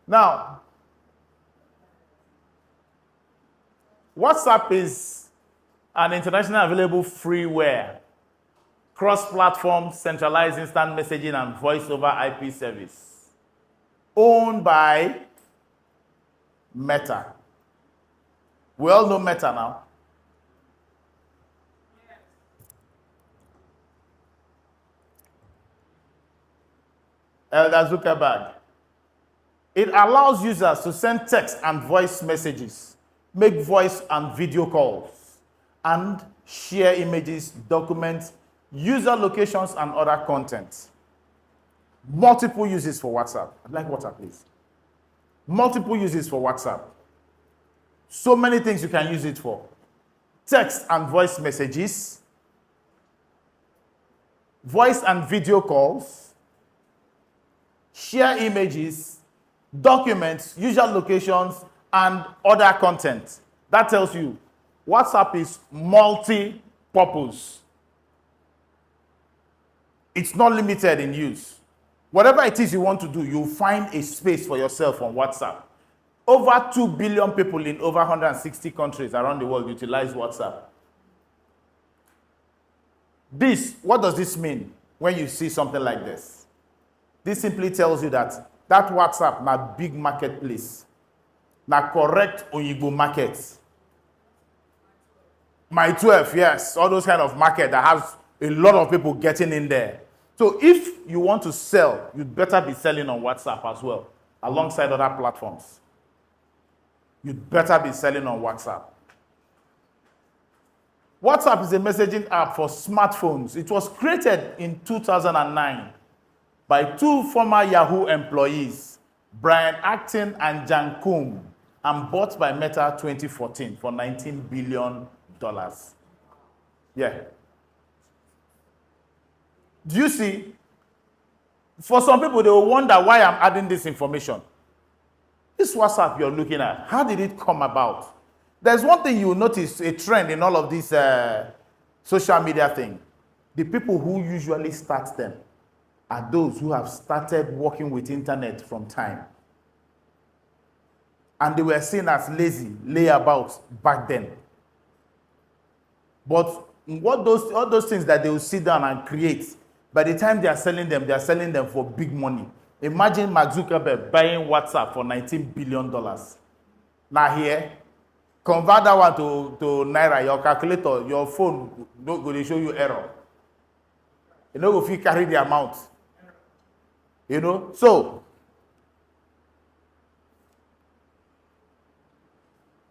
Now, WhatsApp is an internationally available freeware, cross-platform, centralized instant messaging and voice over IP service, owned by Meta. We all know Meta now. Elder Zuckerberg. It allows users to send text and voice messages, make voice and video calls, and share images, documents, user locations, and other content. Multiple uses for WhatsApp. I'd like WhatsApp, please. Multiple uses for WhatsApp. So many things you can use it for. Text and voice messages, voice and video calls, share images, documents, user locations, and other content. That tells you WhatsApp is multi-purpose. It's not limited in use. Whatever it is you want to do, you'll find a space for yourself on WhatsApp. Over 2 billion people in over 160 countries around the world utilize WhatsApp. What does this mean when you see something like this? This simply tells you that WhatsApp na big marketplace, na correct Oyigbo market. My 12, yes, all those kind of market that has a lot of people getting in there. So if you want to sell, you'd better be selling on WhatsApp as well, alongside other platforms. You'd better be selling on WhatsApp. WhatsApp is a messaging app for smartphones. It was created in 2009 by two former Yahoo employees, Brian Acton and Jan Koum, and bought by Meta 2014 for $19 billion. Yeah. Do you see? For some people, they will wonder why I'm adding this information. This WhatsApp you're looking at, how did it come about? There's one thing you will notice, a trend in all of these social media thing. The people who usually start them are those who have started working with internet from time. And they were seen as lazy, layabouts back then. But all those things that they will sit down and create, by the time they are selling them for big money. Imagine Mark Zuckerberg buying WhatsApp for $19 billion. Now here, convert that one to Naira, your calculator, your phone, no go to show you error. You know if you carry the amount. You know? So,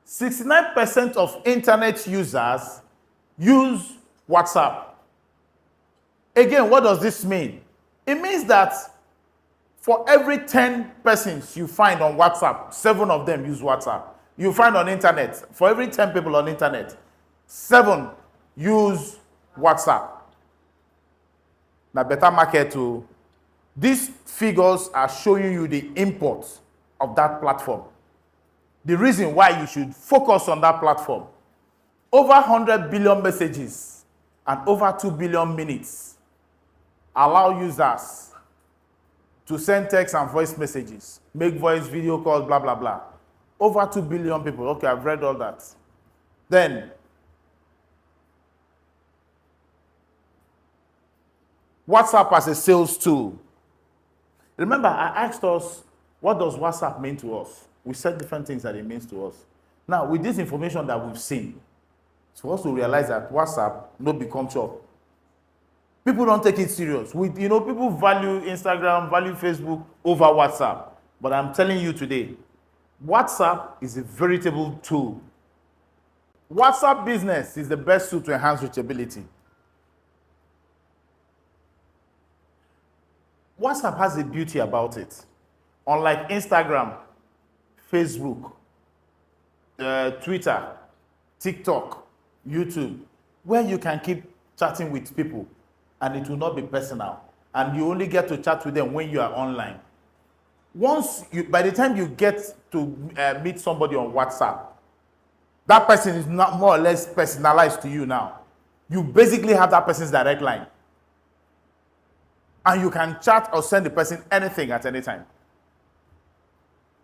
69% of internet users use WhatsApp. Again, what does this mean? It means that for every 10 persons you find on WhatsApp, 7 of them use WhatsApp. You find on internet, for every 10 people on internet, 7 use WhatsApp. Now, better market too. These figures are showing you the import of that platform. The reason why you should focus on that platform. Over 100 billion messages and over 2 billion minutes allow users to send text and voice messages, make voice, video calls, blah, blah, blah. Over 2 billion people. Okay, I've read all that. Then, WhatsApp as a sales tool. Remember, I asked us, what does WhatsApp mean to us? We said different things that it means to us. Now, with this information that we've seen, it's for us to realize that WhatsApp no become chop. People don't take it serious. People value Instagram, value Facebook over WhatsApp. But I'm telling you today, WhatsApp is a veritable tool. WhatsApp Business is the best tool to enhance reachability. WhatsApp has a beauty about it. Unlike Instagram, Facebook, Twitter, TikTok, YouTube, where you can keep chatting with people and it will not be personal. And you only get to chat with them when you are online. By the time you get to meet somebody on WhatsApp, that person is not more or less personalized to you now. You basically have that person's direct line. And you can chat or send the person anything at any time.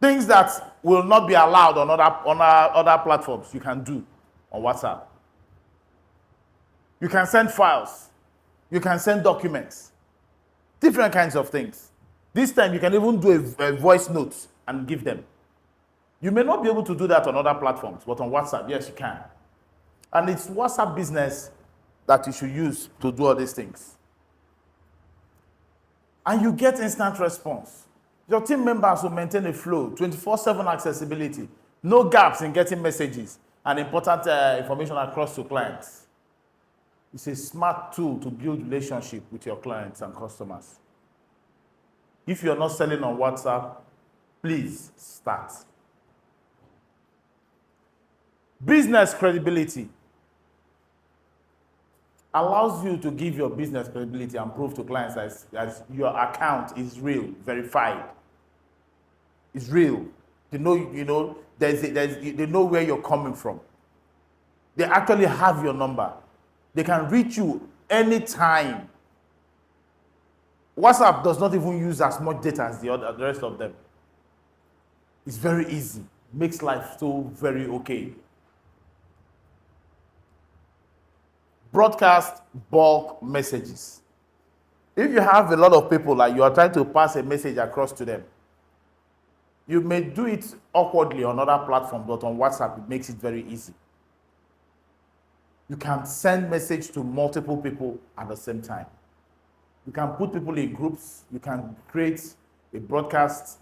Things that will not be allowed on other platforms, you can do on WhatsApp. You can send files. You can send documents. Different kinds of things. This time, you can even do a voice note and give them. You may not be able to do that on other platforms, but on WhatsApp, yes, you can. And it's WhatsApp Business that you should use to do all these things. And you get instant response. Your team members will maintain a flow, 24/7 accessibility, no gaps in getting messages and important information across to clients. It's a smart tool to build relationship with your clients and customers. If you're not selling on WhatsApp, please start. Business credibility allows you to give your business credibility and prove to clients that your account is real, verified. It's real. They know, they know where you're coming from. They actually have your number. They can reach you anytime. WhatsApp does not even use as much data as the rest of them. It's very easy. Makes life so very okay. Broadcast bulk messages. If you have a lot of people like you are trying to pass a message across to them, you may do it awkwardly on other platforms, but on WhatsApp, it makes it very easy. You can send message to multiple people at the same time. You can put people in groups. You can create a broadcast,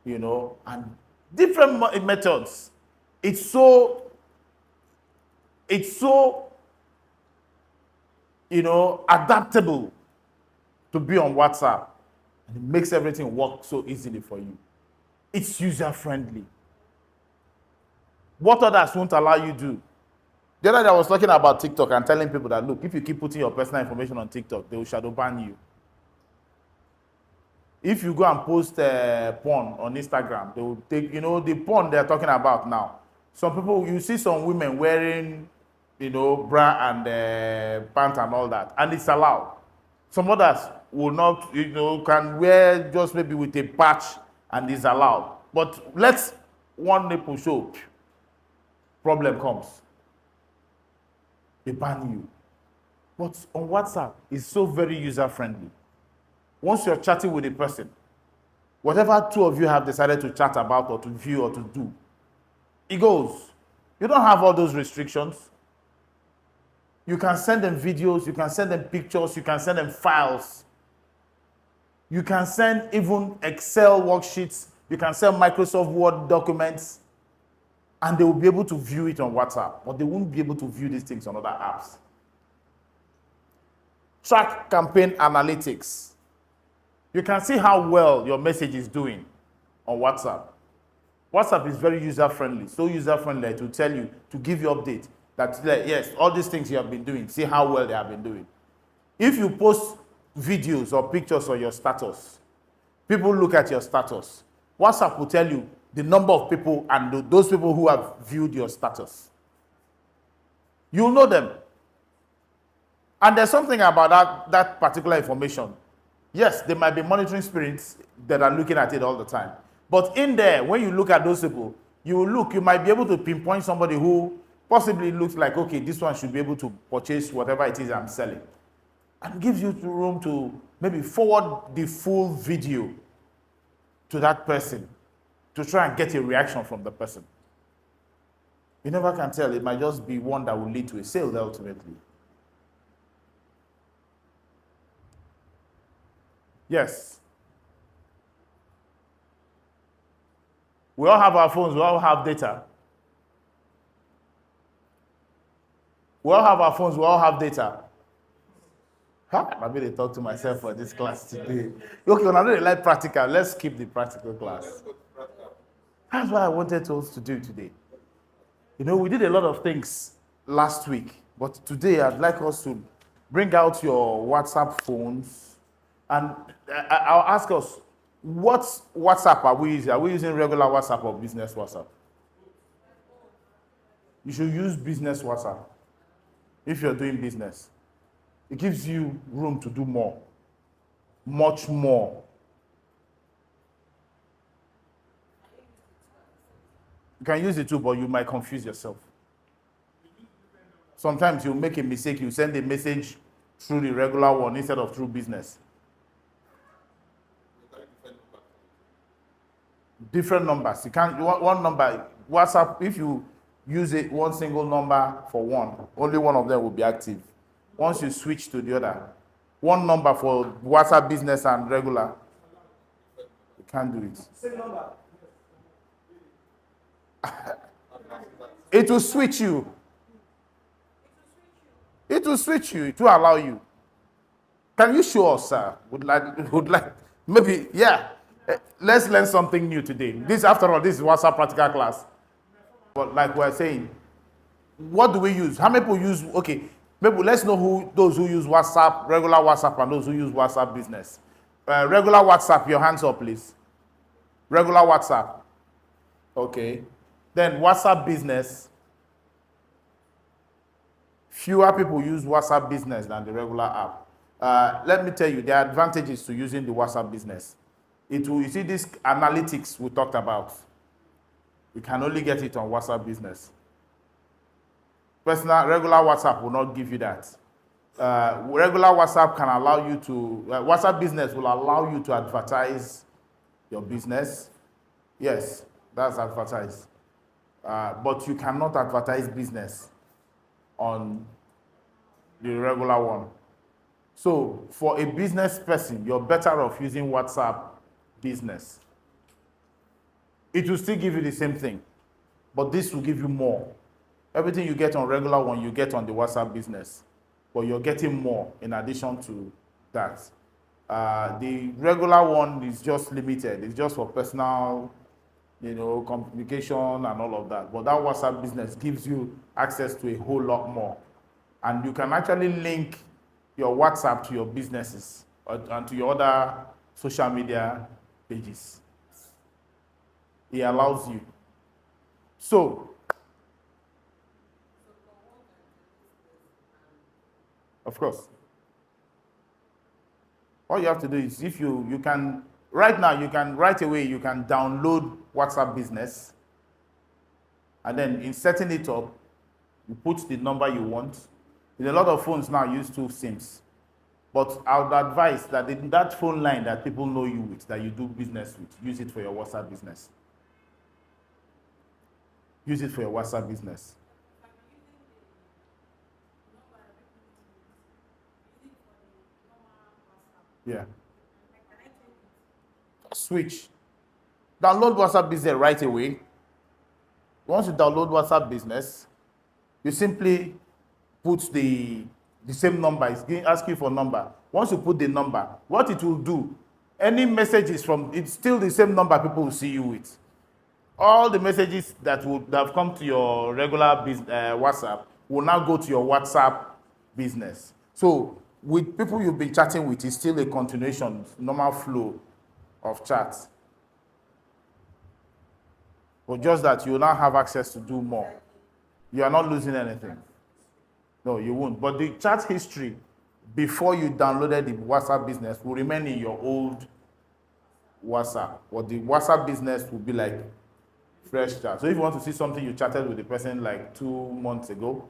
and different methods. It's so adaptable to be on WhatsApp, and it makes everything work so easily for you. It's user-friendly. What others won't allow you to do. The other day I was talking about TikTok and telling people that, look, if you keep putting your personal information on TikTok, they will shadow ban you. If you go and post porn on Instagram, they will take, the porn they're talking about now. Some people, you see some women wearing, bra and pants and all that, and it's allowed. Some others will not, can wear just maybe with a patch and it's allowed. But let's one nipple show, problem comes. They ban you. But on WhatsApp, it's so very user-friendly. Once you're chatting with a person, whatever two of you have decided to chat about or to view or to do, it goes. You don't have all those restrictions. You can send them videos, you can send them pictures, you can send them files. You can send even Excel worksheets, you can send Microsoft Word documents, and they will be able to view it on WhatsApp, but they won't be able to view these things on other apps. Track campaign analytics. You can see how well your message is doing on WhatsApp. WhatsApp is very user-friendly, so user-friendly to tell you, to give you update that, yes, all these things you have been doing, see how well they have been doing. If you post videos or pictures on your status, people look at your status. WhatsApp will tell you the number of people and those people who have viewed your status. You'll know them. And there's something about that particular information. Yes, there might be monitoring spirits that are looking at it all the time. But in there, when you look at those people, you might be able to pinpoint somebody who possibly looks like, okay, this one should be able to purchase whatever it is I'm selling. And gives you room to maybe forward the full video to that person to try and get a reaction from the person. You never can tell. It might just be one that will lead to a sale ultimately. Yes. We all have our phones. We all have data. We all have our phones. We all have data. I made a talk to myself for this class today. Okay, when I really like practical, let's skip the practical class. That's what I wanted us to do today. We did a lot of things last week, but today I'd like us to bring out your WhatsApp phones, and I'll ask us, what WhatsApp are we using? Are we using regular WhatsApp or business WhatsApp? You should use business WhatsApp if you're doing business. It gives you room to do more, much more. You can use it too, but you might confuse yourself. Sometimes you make a mistake, you send a message through the regular one instead of through business. Different numbers. You can't one number. WhatsApp, if you use it one single number for one, only one of them will be active. Once you switch to the other, one number for WhatsApp business and regular, you can't do it. Same number. It will switch you. It will switch you. It will allow you. Can you show us, sir? Would like, maybe, yeah. Let's learn something new today. This, after all, this is WhatsApp practical class. But like we're saying, what do we use? How many people use, okay, maybe let's know those who use WhatsApp, regular WhatsApp, and those who use WhatsApp business. Regular WhatsApp, your hands up, please. Regular WhatsApp. Okay. Then WhatsApp business. Fewer people use WhatsApp business than the regular app. Let me tell you, there are advantages to using the WhatsApp business. You see this analytics we talked about. You can only get it on WhatsApp business. Regular WhatsApp will not give you that. Regular WhatsApp can allow you to, WhatsApp business will allow you to advertise your business. Yes, that's advertise. But you cannot advertise business on the regular one. So for a business person, you're better off using WhatsApp business. It will still give you the same thing, but this will give you more. Everything you get on regular one, you get on the WhatsApp business, but you're getting more in addition to that. The regular one is just limited. It's just for personal, communication and all of that. But that WhatsApp business gives you access to a whole lot more. And you can actually link your WhatsApp to your businesses and to your other social media pages. It allows you. So, of course, all you have to do is, if you can, right now, you can right away, you can download WhatsApp business, and then in setting it up, you put the number you want. In a lot of phones now use 2 SIMs. But I would advise that in that phone line that people know you with, that you do business with, use it for your WhatsApp business. Use it for your WhatsApp business. Yeah. Switch. Download WhatsApp business right away. Once you download WhatsApp business, you simply put the same number. It's asking you for number. Once you put the number, what it will do, any messages it's still the same number people will see you with. All the messages that have come to your regular WhatsApp will now go to your WhatsApp business. So with people you've been chatting with, it's still a continuation, normal flow of chats. But just that you now have access to do more. You are not losing anything. No, you won't. But the chat history before you downloaded the WhatsApp business will remain in your old WhatsApp. But the WhatsApp business will be like fresh chat. So if you want to see something you chatted with the person like 2 months ago,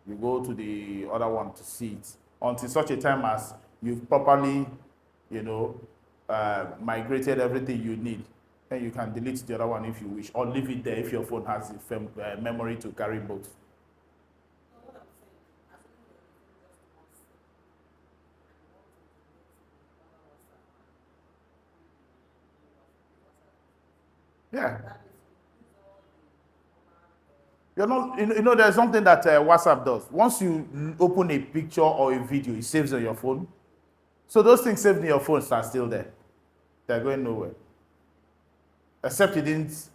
you go to the other one to see it. Until such a time as you've properly, migrated everything you need. Then you can delete the other one if you wish, or leave it there if your phone has memory to carry both. Yeah. You're not, there's something that WhatsApp does. Once you open a picture or a video, it saves on your phone. So those things saved in your phone are still there. They're going nowhere. Except you didn't.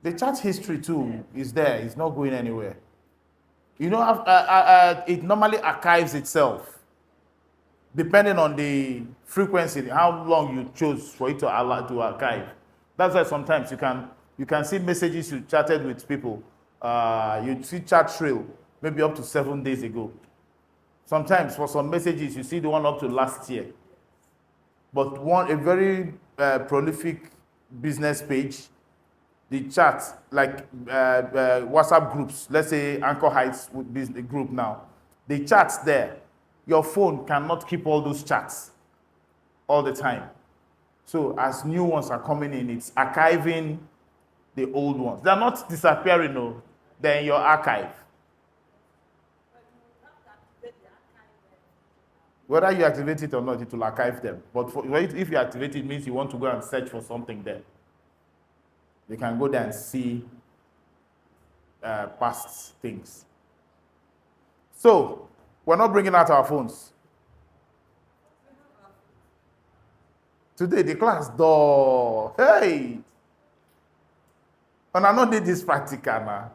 The chat history too is there. It's not going anywhere. It normally archives itself. Depending on the frequency, how long you chose for it to archive. That's why sometimes you can see messages you chatted with people. You see chat trail, maybe up to 7 days ago. Sometimes for some messages, you see the one up to last year. But a very prolific business page, the chat, like WhatsApp groups, let's say Anchor Heights would be the group now, the chats there, your phone cannot keep all those chats all the time. So as new ones are coming in, it's archiving the old ones. They're not disappearing, no. They're in your archive. Whether you activate it or not, it will archive them. But if you activate it, it means you want to go and search for something there. You can go there and see past things. So, we're not bringing out our phones. Today, the class door. Hey! And I don't need this practical now.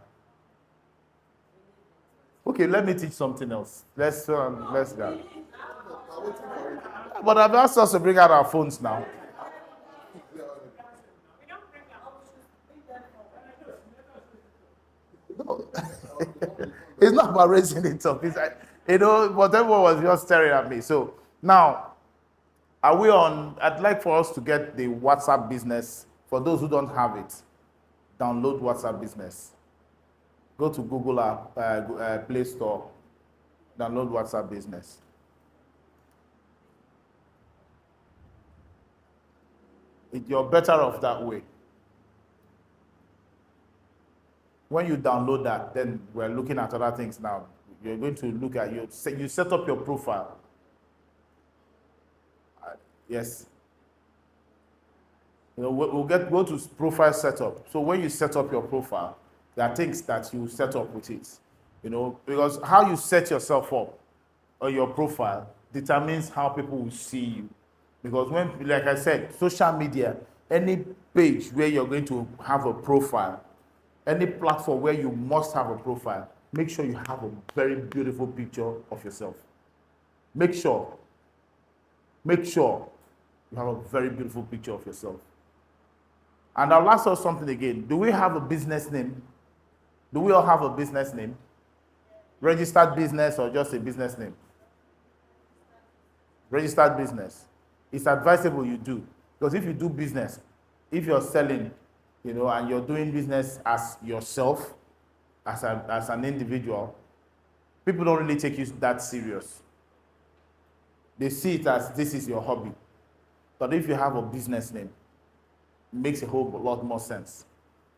Okay, let me teach something else. Let's go. But I've asked us to bring out our phones now. No. It's not about raising it up. It's like, but everyone was just staring at me. So now, are we on? I'd like for us to get the WhatsApp business. For those who don't have it, download WhatsApp business. Go to Google app, Play Store, download WhatsApp business. You're better off that way. When you download that, then we're looking at other things now. You're going to look at you set up your profile. Yes. We'll go to profile setup. So when you set up your profile, there are things that you set up with it. Because how you set yourself up or your profile determines how people will see you. Because when, like I said, social media, any page where you're going to have a profile, any platform where you must have a profile, make sure you have a very beautiful picture of yourself. Make sure you have a very beautiful picture of yourself. And I'll ask us something again. Do we have a business name? Do we all have a business name? Registered business or just a business name? Registered business. It's advisable you do. Because if you do business, if you're selling, and you're doing business as yourself, as an individual, people don't really take you that serious. They see it as this is your hobby. But if you have a business name, it makes a whole lot more sense.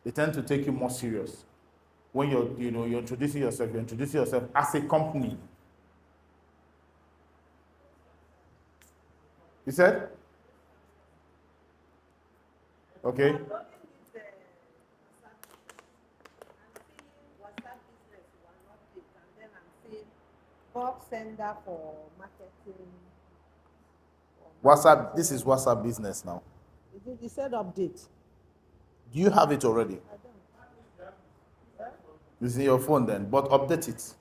They tend to take you more serious. When you're introducing yourself as a company. You said? Okay. Box sender for marketing. WhatsApp, this is WhatsApp business now. You said update. Do you have it already? I don't. It's in your phone then, but update it.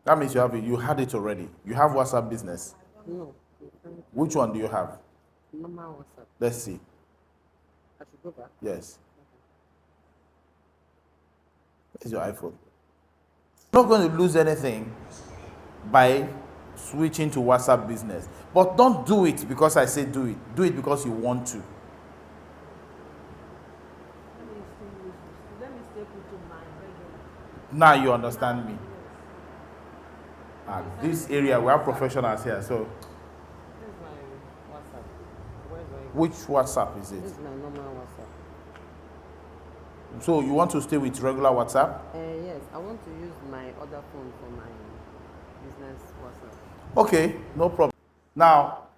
That means you have it. You had it already. You have WhatsApp business. No. Which one do you have? Normal WhatsApp. Let's see. I should go back. Yes. Where's your iPhone? You're not going to lose anything by switching to WhatsApp business. But don't do it because I say do it. Do it because you want to. Let me stay put to my regular. Now you understand me. This area, we have professionals here. So, This is my WhatsApp. Where's my... which WhatsApp is This it? is my normal WhatsApp. So, you want to stay with regular WhatsApp? Yes, I want to use my other phone for my business WhatsApp. Okay, no problem. Now,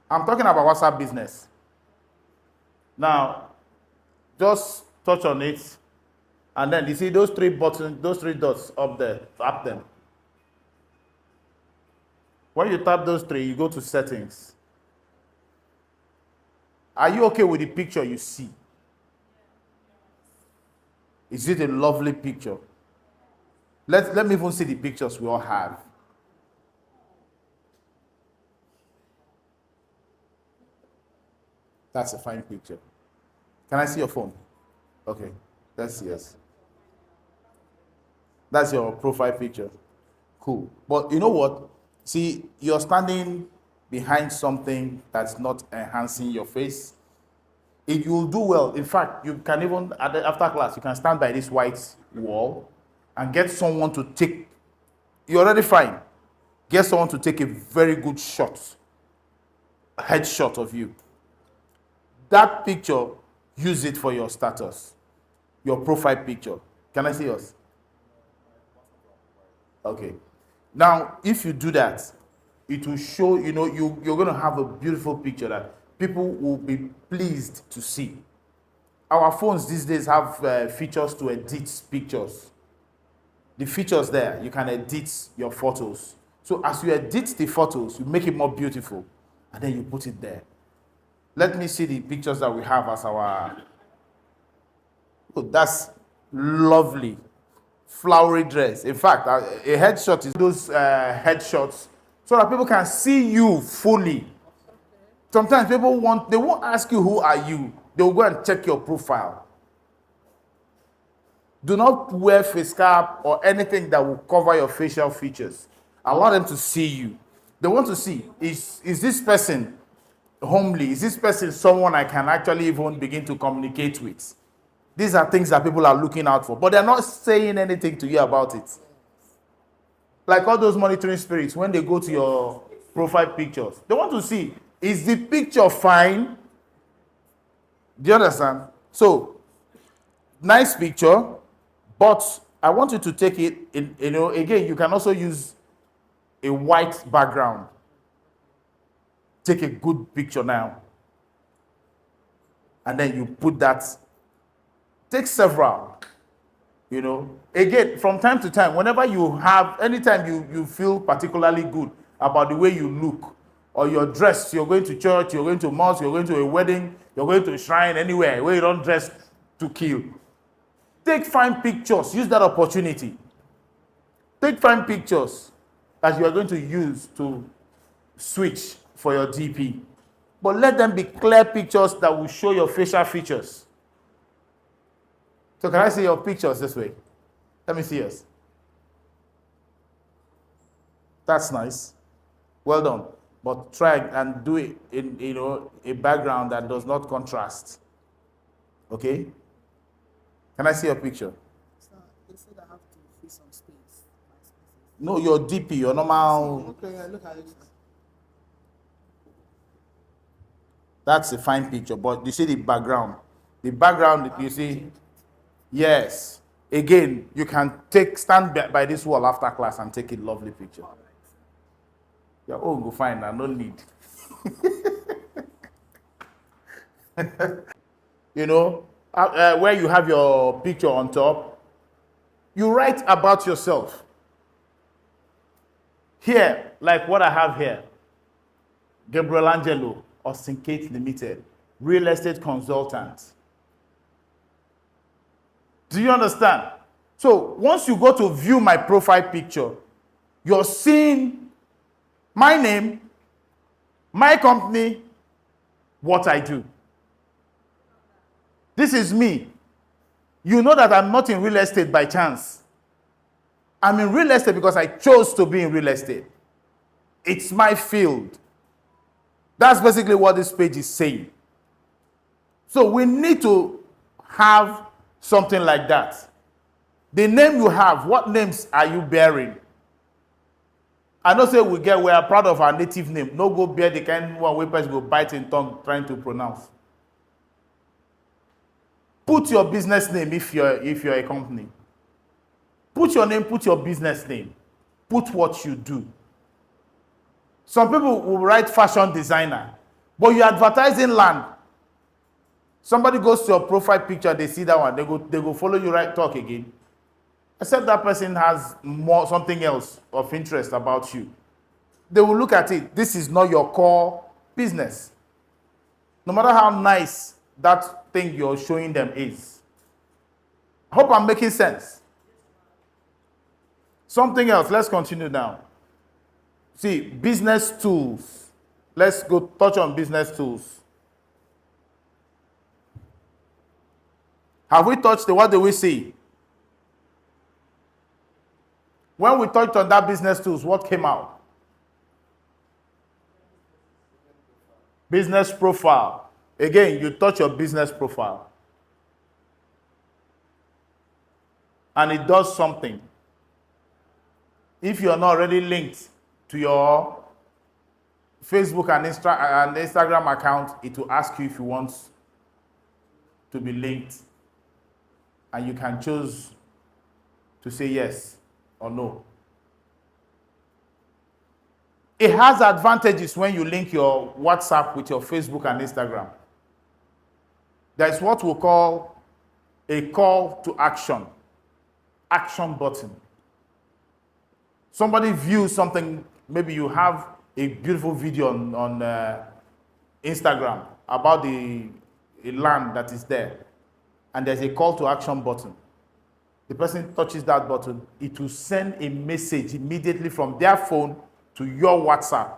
I'm talking about WhatsApp business. Now, just touch on it. And then you see those three buttons, those three dots up there, tap them. When you tap those three, you go to settings. Are you okay with the picture you see? Is it a lovely picture? Let me even see the pictures we all have. That's a fine picture. Can I see your phone? Okay, let's see. Yes. That's your profile picture. Cool. But you know what? See, you're standing behind something that's not enhancing your face. It will do well. In fact, you can even, after class, you can stand by this white wall and get someone to take, you're already fine. Get someone to take a very good shot, a headshot of you. That picture, use it for your status, your profile picture. Can I see yours? Okay. Now, if you do that, it will show, you're going to have a beautiful picture that people will be pleased to see. Our phones these days have features to edit pictures. The features there, you can edit your photos. So as you edit the photos, you make it more beautiful, and then you put it there. Let me see the pictures that we have as our... Oh, that's lovely. Flowery dress. In fact, a headshot is those headshots so that people can see you fully. Sometimes people they won't ask you who are you. They will go and check your profile. Do not wear face cap or anything that will cover your facial features. Allow them to see you. They want to see, is this person homely? Is this person someone I can actually even begin to communicate with? These are things that people are looking out for, but they're not saying anything to you about it. Like all those monitoring spirits, when they go to your profile pictures, they want to see, is the picture fine? Do you understand? So, nice picture, but I want you to take it in, again, you can also use a white background. Take a good picture now. And then you put that. Take several. Again, from time to time, whenever anytime you feel particularly good about the way you look, or you're dressed, you're going to church, you're going to mosque, you're going to a wedding, you're going to a shrine, anywhere where you don't dress to kill. Take fine pictures. Use that opportunity. Take fine pictures that you are going to use to switch for your DP. But let them be clear pictures that will show your facial features. So can I see your pictures this way? Let me see yours. That's nice. Well done. But try and do it in a background that does not contrast. Okay? Can I see your picture? They said I have to free some space. No, your DP, your normal. Okay, look at it. That's a fine picture, but you see the background. The background, you see. Yes. Again, you can stand by this wall after class and take a lovely picture. Your own go fine and no need. Where you have your picture on top, you write about yourself. Here, like what I have here, Gabriel Angelo, Austin Kate Limited, real estate consultant. Do you understand? So once you go to view my profile picture, you're seeing my name, my company, what I do. This is me. You know that I'm not in real estate by chance. I'm in real estate because I chose to be in real estate. It's my field. That's basically what this page is saying. So we need to have something like that. The name you have, what names are you bearing? I know say we are proud of our native name. No go bear the kind one where person go bite in tongue trying to pronounce. Put your business name if you're a company. Put your name, put your business name. Put what you do. Some people will write fashion designer, but you're advertising land. Somebody goes to your profile picture, they see that one, they go follow you, talk again. Except that person has something else of interest about you. They will look at it. This is not your core business. No matter how nice that thing you're showing them is. I hope I'm making sense. Something else. Let's continue now. See, business tools. Let's go touch on business tools. Have we touched what do we see? When we touched on that business tools, what came out? Business profile. Again, you touch your business profile. And it does something. If you're not already linked to your Facebook and Instagram account, it will ask you if you want to be linked. And you can choose to say yes or no. It has advantages when you link your WhatsApp with your Facebook and Instagram. There's what we call a call to action button. Somebody views something, maybe you have a beautiful video on Instagram about a land that is there, and there's a call to action button. The person touches that button, it will send a message immediately from their phone to your WhatsApp.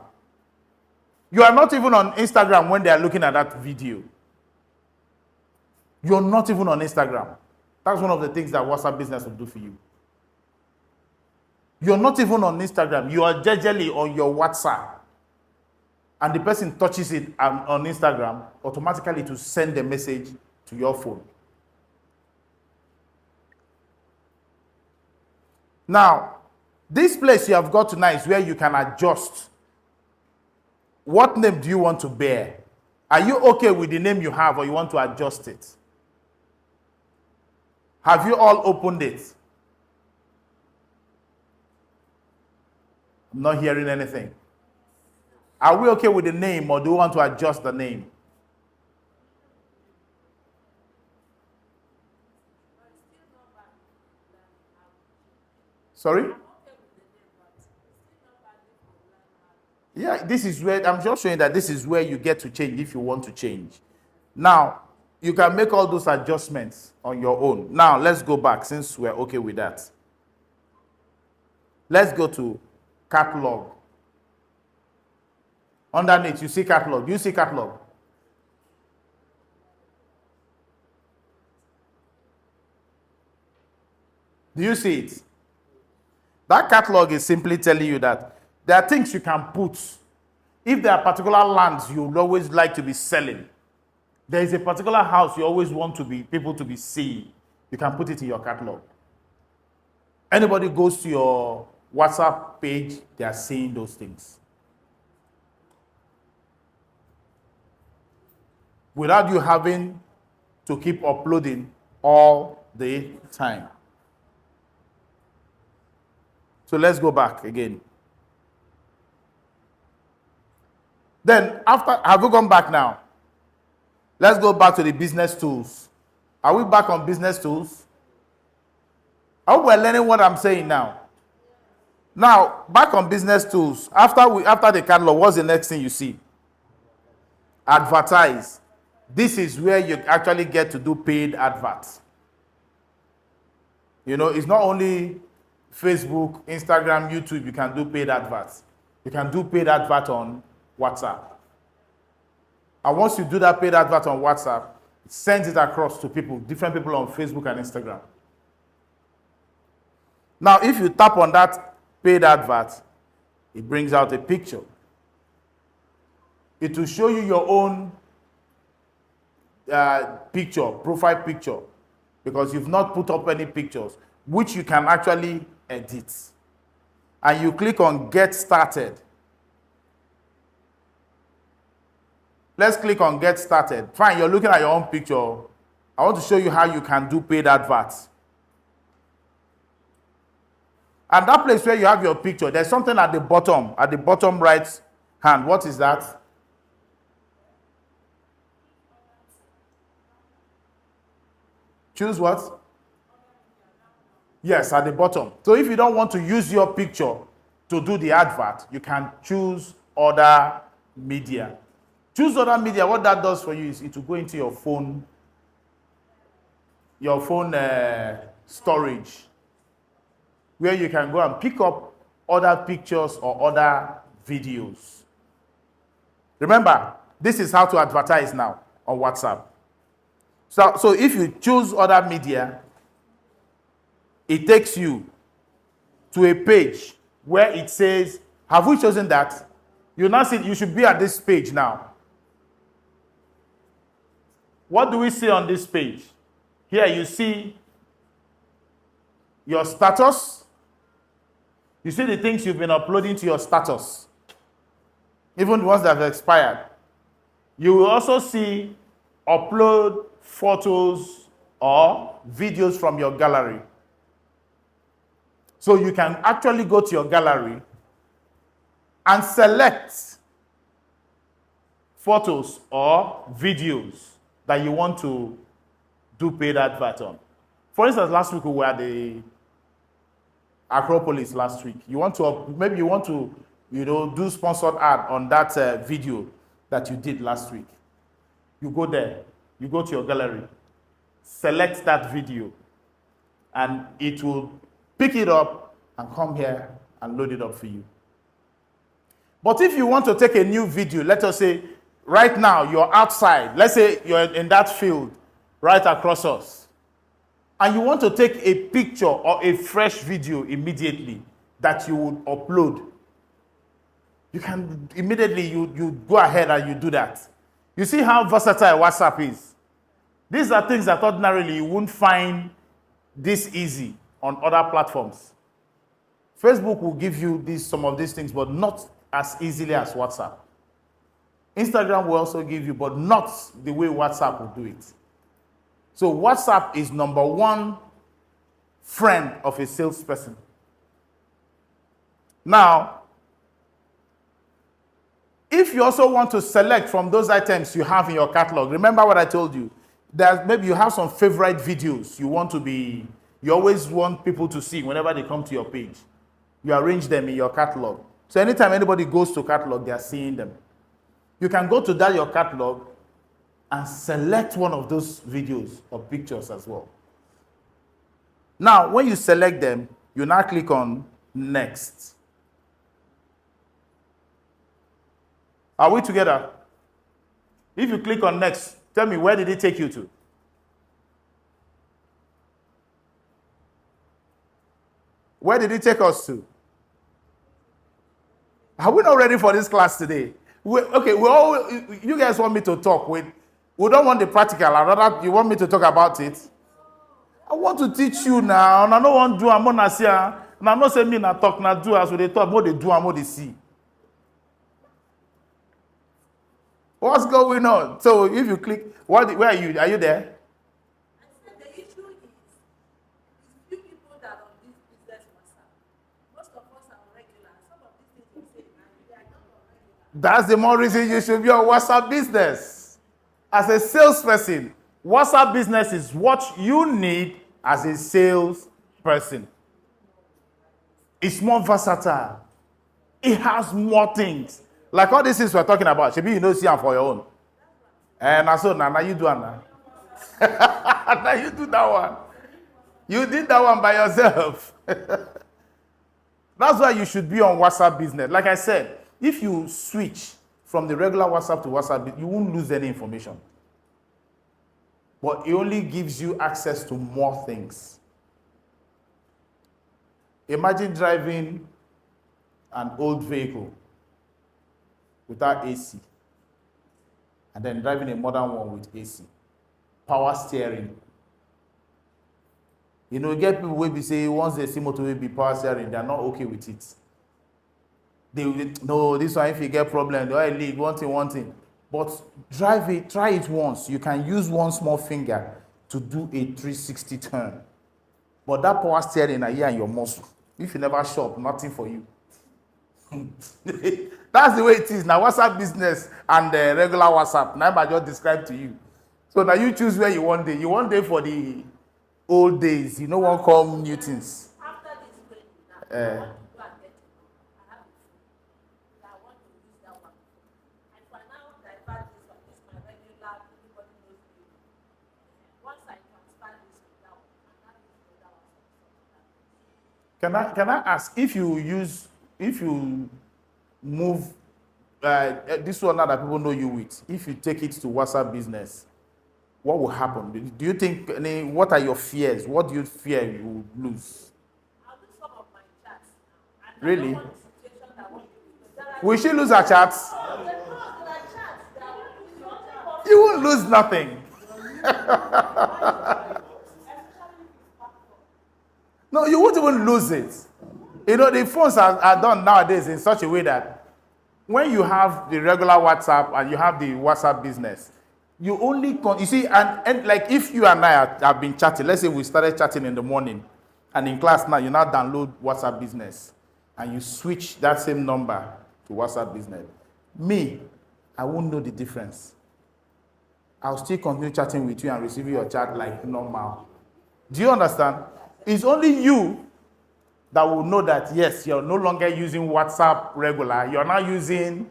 You are not even on Instagram when they are looking at that video. You're not even on Instagram. That's one of the things that WhatsApp Business will do for you. You're not even on Instagram. You are generally on your WhatsApp. And the person touches it on Instagram, automatically to send a message to your phone. Now, this place you have got tonight is where you can adjust. What name do you want to bear? Are you okay with the name you have, or you want to adjust it? Have you all opened it? I'm not hearing anything. Are we okay with the name, or do you want to adjust the name? Sorry? Yeah, this is where, I'm just showing that this is where you get to change if you want to change. Now, you can make all those adjustments on your own. Now, let's go back since we're okay with that. Let's go to catalog. Underneath, you see catalog. Do you see catalog? Do you see it? That catalog is simply telling you that there are things you can put. If there are particular lands you would always like to be selling, there is a particular house you always want people to be seeing, you can put it in your catalog. Anybody goes to your WhatsApp page, they are seeing those things. Without you having to keep uploading all the time. So let's go back again. Then, have we gone back now? Let's go back to the business tools. Are we back on business tools? I hope we're learning what I'm saying now. Now, back on business tools. After the catalog, what's the next thing you see? Advertise. This is where you actually get to do paid adverts. You know, it's not only Facebook, Instagram, YouTube, you can do paid adverts. You can do paid advert on WhatsApp. And once you do that paid advert on WhatsApp, it sends it across to people, different people on Facebook and Instagram. Now, if you tap on that paid advert, it brings out a picture. It will show you your own picture, profile picture, because you've not put up any pictures, which you can actually edit. And you click on Get Started. Let's click on Get Started. Fine, you're looking at your own picture. I want to show you how you can do paid adverts. And that place where you have your picture, there's something at the bottom right hand. What is that? Choose what? Yes, at the bottom. So if you don't want to use your picture to do the advert, you can choose other media. Choose other media. What that does for you is it will go into your phone storage, where you can go and pick up other pictures or other videos. Remember, this is how to advertise now on WhatsApp. So if you choose other media, it takes you to a page where it says, have we chosen that? You now see you should be at this page now. What do we see on this page? Here you see your status. You see the things you've been uploading to your status, even the ones that have expired. You will also see upload photos or videos from your gallery. So you can actually go to your gallery and select photos or videos that you want to do paid advert on. For instance, last week we were at the Acropolis last week. Maybe you want to, do sponsored ad on that video that you did last week. You go there, you go to your gallery, select that video, and it will pick it up and come here and load it up for you. But if you want to take a new video, let us say right now you're outside, let's say you're in that field right across us, and you want to take a picture or a fresh video immediately that you would upload, you can immediately, you go ahead and you do that. You see how versatile WhatsApp is. These are things that ordinarily you wouldn't find this easy on other platforms. Facebook will give you some of these things, but not as easily as WhatsApp. Instagram will also give you, but not the way WhatsApp will do it. So WhatsApp is number one friend of a salesperson. Now, if you also want to select from those items you have in your catalog, remember what I told you. Maybe you have some favorite videos you always want people to see whenever they come to your page. You arrange them in your catalog. So anytime anybody goes to catalog, they are seeing them. You can go to your catalog and select one of those videos or pictures as well. Now, when you select them, you now click on Next. Are we together? If you click on Next, tell me, where did it take you to? Where did it take us to? Are we not ready for this class today? You guys want me to talk. We don't want the practical. You want me to talk about it? I want to teach you now. And I don't want to do. I'm not saying. And I'm not saying me not talk, not do as they talk. What they do, and what they see. What's going on? So if you click, where are you? Are you there? I said the issue is few people that are on this business WhatsApp. Most of us are regular. Some of these things you say, they are not regular. That's the more reason you should be on WhatsApp business. As a salesperson, WhatsApp business is what you need as a salesperson. It's more versatile. It has more things. Like all these things we're talking about, maybe you know see them for your own. And so now you do it now. Now you do that one. You did that one by yourself. That's why you should be on WhatsApp business. Like I said, if you switch from the regular WhatsApp to WhatsApp, you won't lose any information. But it only gives you access to more things. Imagine driving an old vehicle without AC, and then driving a modern one with AC. Power steering. You get people will be say once they see motor will be power steering, they are not okay with it. No, this one if you get problem, the oil leak, one thing. But drive it, try it once. You can use one small finger to do a 360 turn. But that power steering are here in your muscle. If you never shop, nothing for you. That's the way it is. Now, WhatsApp business and the regular WhatsApp. Now, I just described to you. So now you choose where you want day. You want day for the old days. You know what come new things. After this training, now, I want to go and get it. I have a phone. I want to use that one. And for now, divert this one. This is my regular, everybody knows me. Once I transfer this to that one, and that is the other one. Can I ask if you move this one now that people know you with, if you take it to WhatsApp business, what will happen? Do you think what are your fears? What do you fear you will lose? I'll do some of my chats now. And Really? I don't want the situation that won't be. Will she lose her chats? Oh, there are chats. You won't lose nothing. No, you won't even lose it. You know, the phones are done nowadays in such a way that when you have the regular WhatsApp and you have the WhatsApp business, you only you see, and like if you and I have been chatting, let's say we started chatting in the morning, and in class now you now download WhatsApp business, and you switch that same number to WhatsApp business. Me, I won't know the difference. I'll still continue chatting with you and receiving your chat like normal. Do you understand? It's only you that will know that, yes, you're no longer using WhatsApp regular. You're now using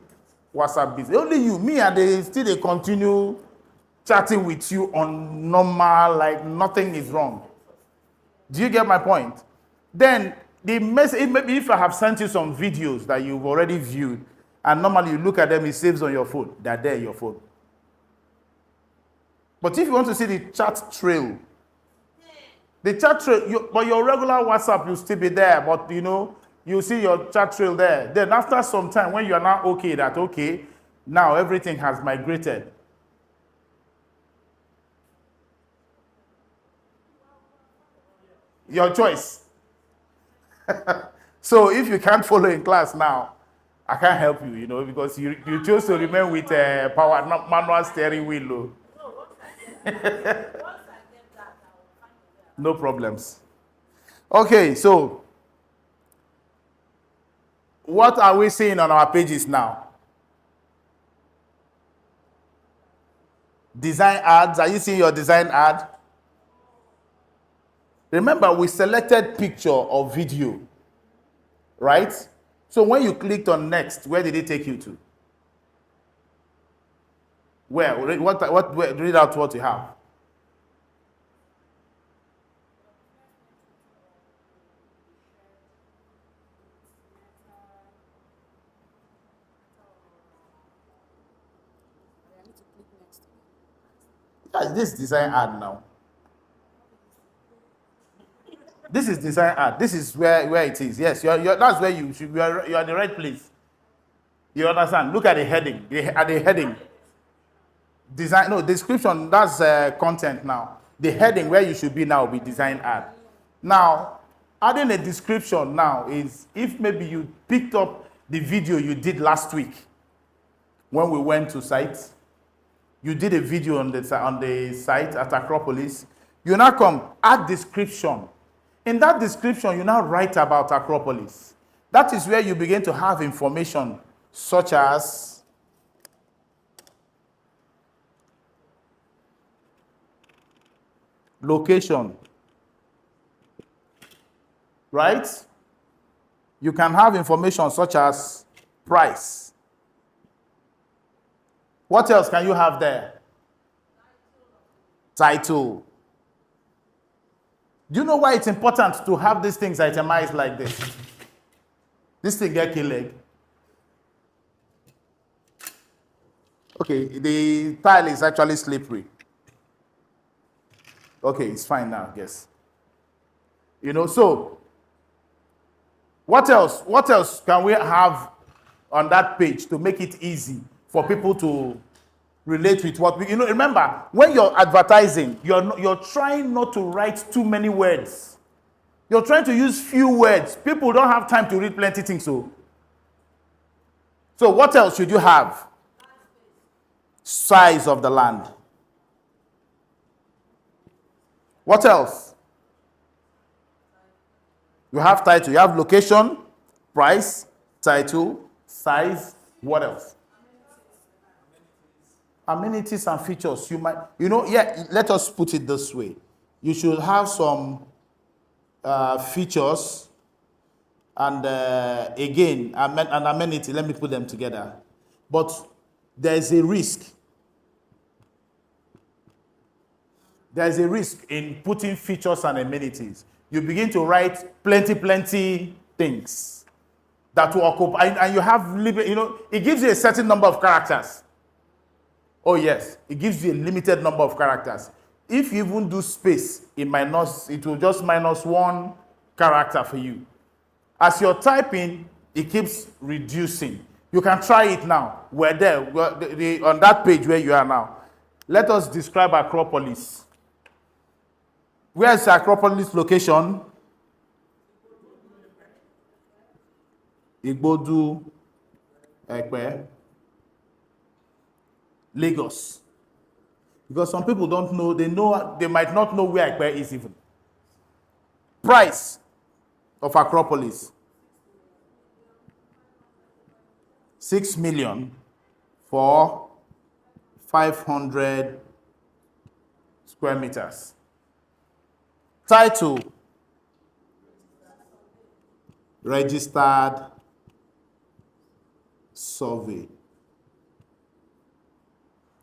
WhatsApp business. Only you. Me and they continue chatting with you on normal, like nothing is wrong. Do you get my point? Then the message, maybe if I have sent you some videos that you've already viewed, and normally you look at them, it saves on your phone. They're there in your phone. But if you want to see the chat trail, but your regular WhatsApp will still be there, but you know, you see your chat trail there. Then after some time, when you are now okay, now everything has migrated. Your choice. So if you can't follow in class now, I can't help you, you know, because you chose to remain with power, not manual steering wheel. No problems. Okay, so what are we seeing on our pages now? Design ads. Are you seeing your design ad? Remember, we selected picture or video, right? So when you clicked on next, where did it take you to? Where? Read out what you have. Yeah, this design ad now. This is design ad. This is where it is. Yes, that's where you should. You're in the right place. You understand? Look at the heading. At the heading. Design. No, description. That's content now. The heading where you should be now will be design ad. Now, adding a description now is if maybe you picked up the video you did last week when we went to site. You did a video on the site at Acropolis. You now come add description. In that description, you now write about Acropolis. That is where you begin to have information such as location, right? You can have information such as price. What else can you have there? Title. Do you know why it's important to have these things itemized like this? This thing get killed. Okay, the tile is actually slippery. Okay, it's fine now, I guess. You know, so what else? What else can we have on that page to make it easy for people to relate with what we, you know, remember, when you're advertising, you're trying not to write too many words. You're trying to use few words. People don't have time to read plenty things. So what else should you have? Size of the land. What else? You have title, you have location, price, title, size, what else? Amenities and features. You might, you know, yeah, let us put it this way. You should have some features and again, an amenity. Let me put them together. But there's a risk. There's a risk in putting features and amenities. You begin to write plenty things that will occupy, and you have, you know, it gives you a certain number of characters. Oh yes, it gives you a limited number of characters. If you even do space, it will just minus one character for you. As you're typing, it keeps reducing. You can try it now. We're there, on that page where you are now. Let us describe Acropolis. Where is Acropolis location? Igbodu, Ekpe, Lagos. Because some people don't know, they might not know where Ekpe is even. Price of Acropolis. 6 million for 500 square meters. Title, registered survey.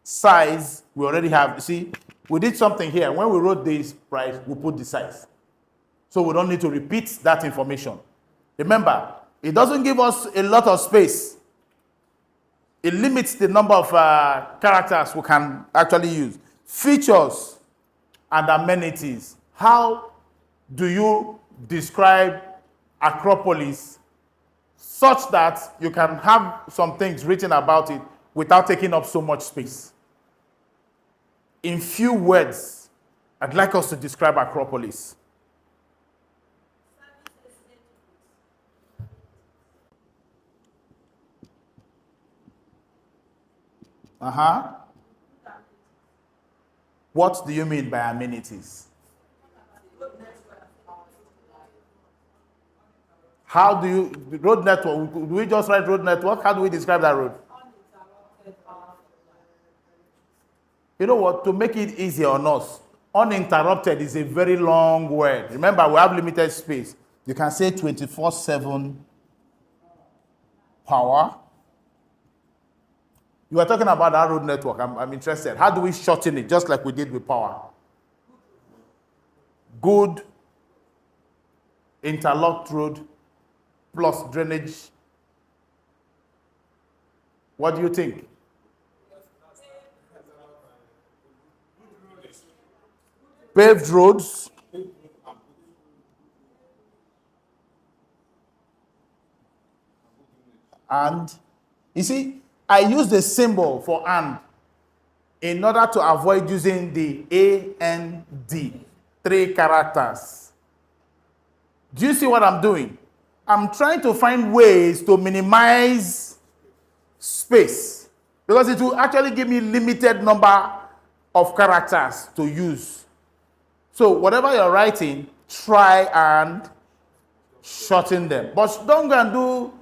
Size, we already have. You see, we did something here. When we wrote this price, we put the size. So we don't need to repeat that information. Remember, it doesn't give us a lot of space. It limits the number of characters we can actually use. Features and amenities. How do you describe Acropolis such that you can have some things written about it without taking up so much space? In few words, I'd like us to describe Acropolis. What do you mean by amenities? How do you, road network, do we just write road network? How do we describe that road? You know what, to make it easier on us, uninterrupted is a very long word. Remember, we have limited space. You can say 24/7 power. You were talking about that road network. I'm interested. How do we shorten it, just like we did with power? Good interlocked road plus drainage. What do you think? Paved roads. And you see, I use the symbol for and in order to avoid using the AND, 3 characters. Do you see what I'm doing? I'm trying to find ways to minimize space because it will actually give me limited number of characters to use. So whatever you're writing, try and shorten them. But don't go and do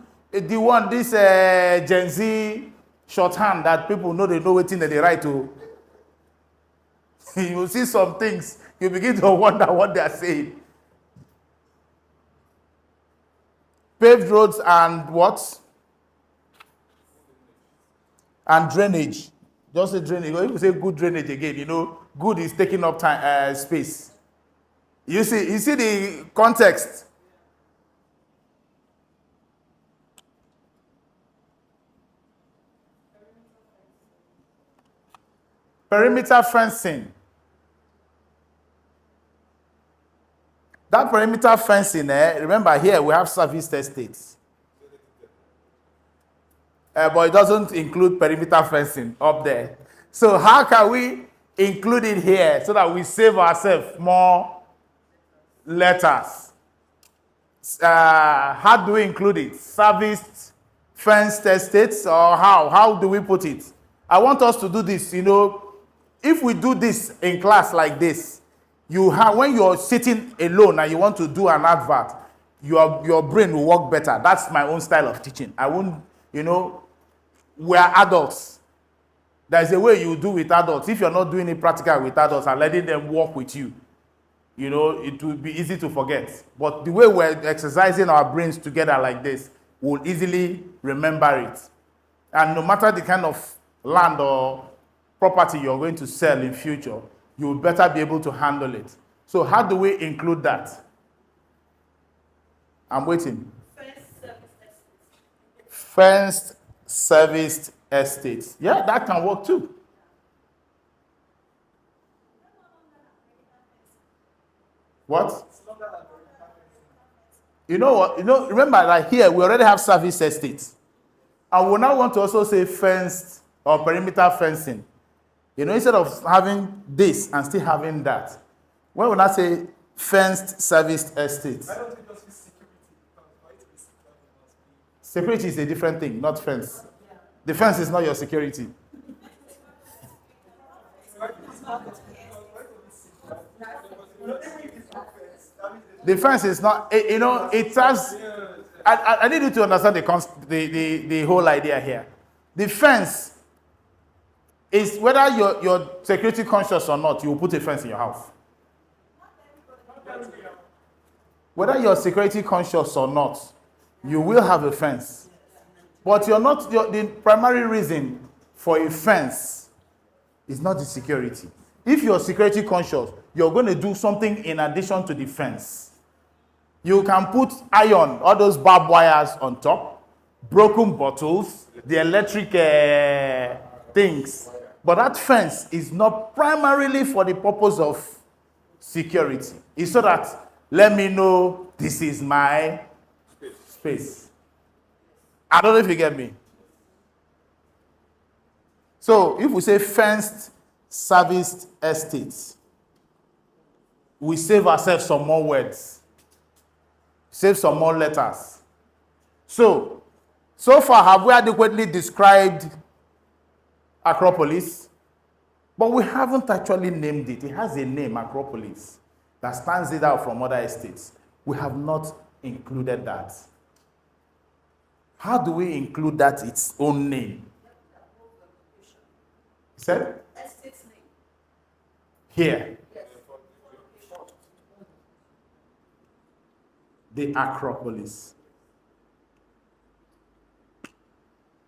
the one, this Gen Z shorthand that people know they know what they write to. You see some things, you begin to wonder what they are saying. Paved roads and what? And drainage. Just say drainage. If you say good drainage again, you know, good is taking up time, space. You see the context. Perimeter fencing. That perimeter fencing, remember here we have serviced estates. But it doesn't include perimeter fencing up there. So how can we include it here so that we save ourselves more letters? How do we include it? Serviced, fenced estates, or how? How do we put it? I want us to do this, you know. If we do this in class like this, when you're sitting alone and you want to do an advert, your brain will work better. That's my own style of teaching. I won't, you know, we're adults. There's a way you do with adults. If you're not doing it practical with adults and letting them work with you, you know, it will be easy to forget. But the way we're exercising our brains together like this, we'll easily remember it. And no matter the kind of land or property you're going to sell in future, you will better be able to handle it. So how do we include that? I'm waiting. Fenced serviced estates. Yeah, that can work too. What? You know what? You know, remember that here we already have service estates. And we now want to also say fenced or perimeter fencing. You know, instead of having this and still having that. When we not say fenced serviced estates, Why don't you just use security? Because for it to be secure, it must be. security is a different thing, not fence. The fence is not your security. The fence is not, you know, it has, I need you to understand the whole idea here. The fence is whether you're security conscious or not, you will put a fence in your house. Whether you're security conscious or not, you will have a fence. But you're not, the primary reason for a fence is not the security. If you're security conscious, you're going to do something in addition to the fence. You can put iron, all those barbed wires on top, broken bottles, the electric things. But that fence is not primarily for the purpose of security. It's so that, let me know this is my space. I don't know if you get me. So if we say fenced, serviced estates, we save ourselves some more words. Save some more letters. So far, have we adequately described Acropolis? But we haven't actually named it. It has a name, Acropolis, that stands it out from other estates. We have not included that. How do we include that its own name? Said? Estate's name. Here. Yes. The Acropolis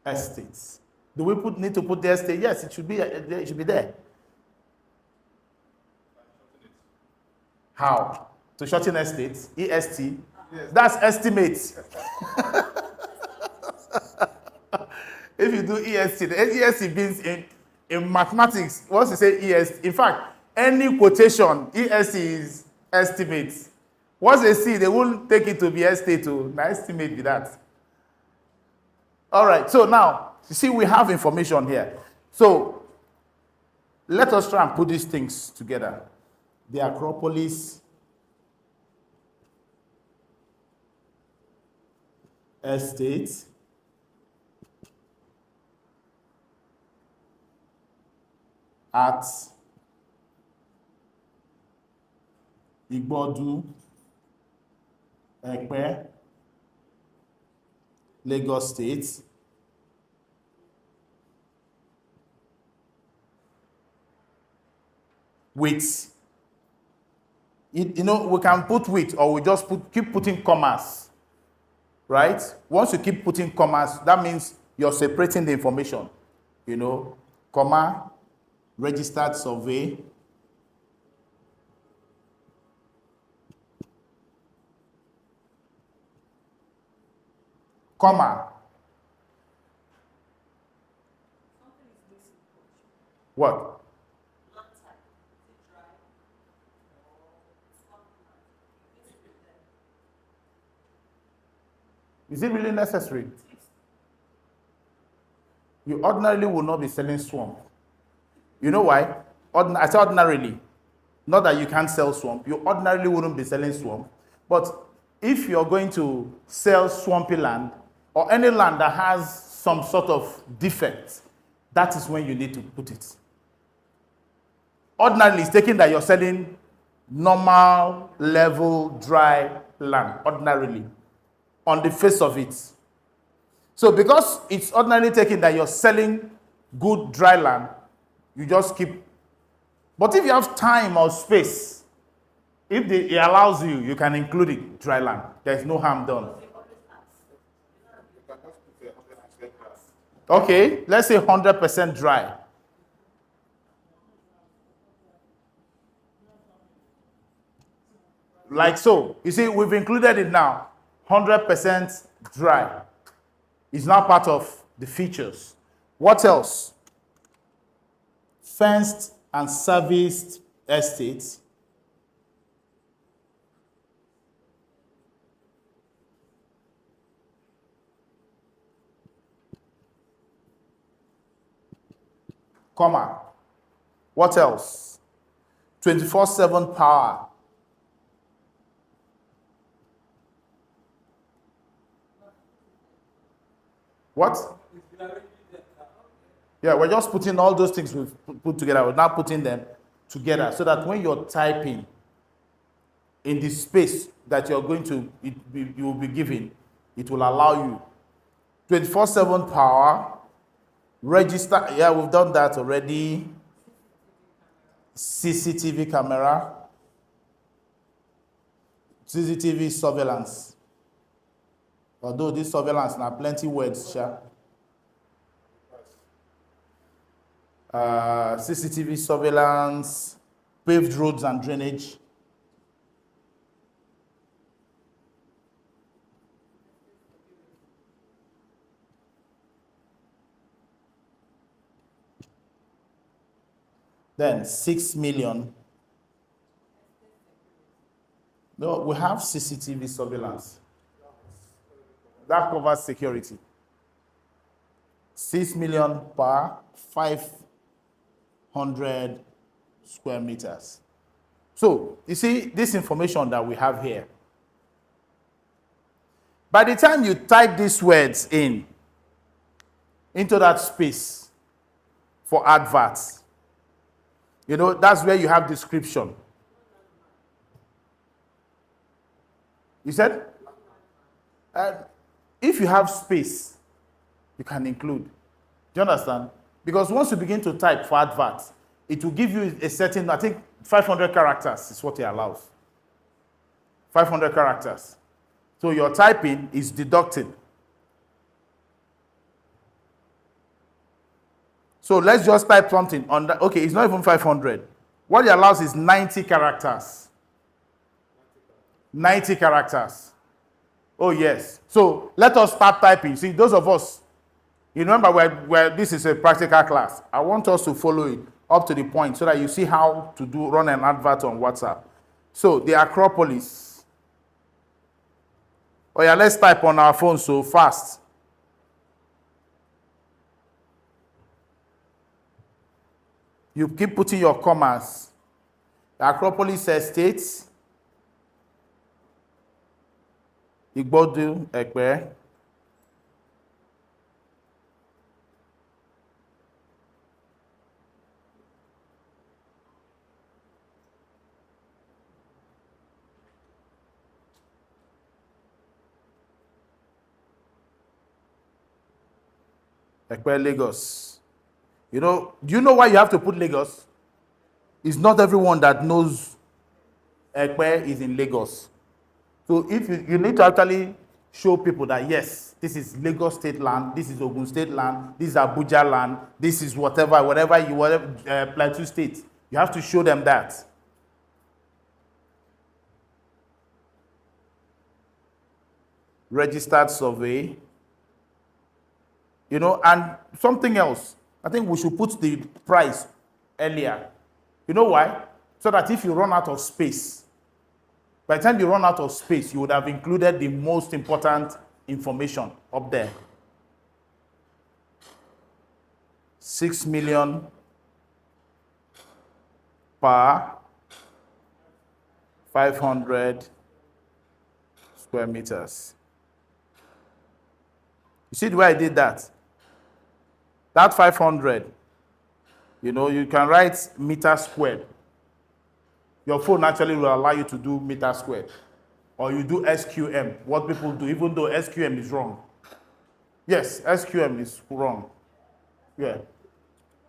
estates. Do we need to put the estate? Yes, it should be. It should be there. How? To shorten estates, EST. Yes. That's estimate. If you do EST, the EST means in mathematics. Once you say EST, in fact, any quotation, EST is estimate. Once they see, they won't take it to be estate to estimate with that. All right, so now, you see, we have information here. So, let us try and put these things together. The Acropolis estate at Igbodu, Ekpe, Lagos State, with, you know, we can put with, or we just keep putting commas, right? Once you keep putting commas, that means you're separating the information, you know, comma, registered survey, comma. What? Is it really necessary? You ordinarily will not be selling swamp. You know why? I say ordinarily. Not that you can't sell swamp. You ordinarily wouldn't be selling swamp. But if you're going to sell swampy land, or any land that has some sort of defect, that is when you need to put it. Ordinarily, it's taking that you're selling normal, level, dry land, ordinarily, on the face of it. So because it's ordinarily taking that you're selling good dry land, you just keep. But if you have time or space, if it allows you, you can include it, dry land. There's no harm done. Okay, let's say 100% dry. Like so. You see, we've included it now. 100% dry. It's now part of the features. What else? Fenced and serviced estates. Comma. What else? 24/7 power. What? Yeah, we're just putting all those things we've put together. We're now putting them together so that when you're typing in the space that you're going to, you will be given, it will allow you 24/7 power. Register. Yeah, we've done that already. CCTV camera. CCTV surveillance. Although this surveillance now plenty words, sure. CCTV surveillance, paved roads and drainage. Then 6 million. No, we have CCTV surveillance. That covers security. 6 million per 500 square meters. So, you see, this information that we have here, by the time you type these words into that space for adverts, you know, that's where you have description. You said? If you have space, you can include. Do you understand? Because once you begin to type for adverts, it will give you a certain, I think 500 characters is what it allows. 500 characters. So your typing is deducted. So let's just type something on that. Okay, it's not even 500. What it allows is 90 characters. 90 characters. Oh, yes. So let us start typing. See, those of us, you remember where this is a practical class. I want us to follow it up to the point so that you see how to run an advert on WhatsApp. So the Acropolis. Oh, yeah, let's type on our phone so fast. You keep putting your commas. The Acropolis Estate, Igbodu, Ekpe. Ekpe, Lagos. You know, do you know why you have to put Lagos? It's not everyone that knows Ekpe is in Lagos. So if you need to actually show people that yes, this is Lagos state land, this is Ogun state land, this is Abuja land, this is whatever Plateau state. You have to show them that. Registered survey. You know, and something else. I think we should put the price earlier. You know why? So that if you run out of space, by the time you run out of space, you would have included the most important information up there. 6 million per 500 square meters. You see the way I did that? That 500, you know, you can write meter squared. Your phone actually will allow you to do meter squared. Or you do SQM, what people do, even though SQM is wrong. Yes, SQM is wrong. Yeah.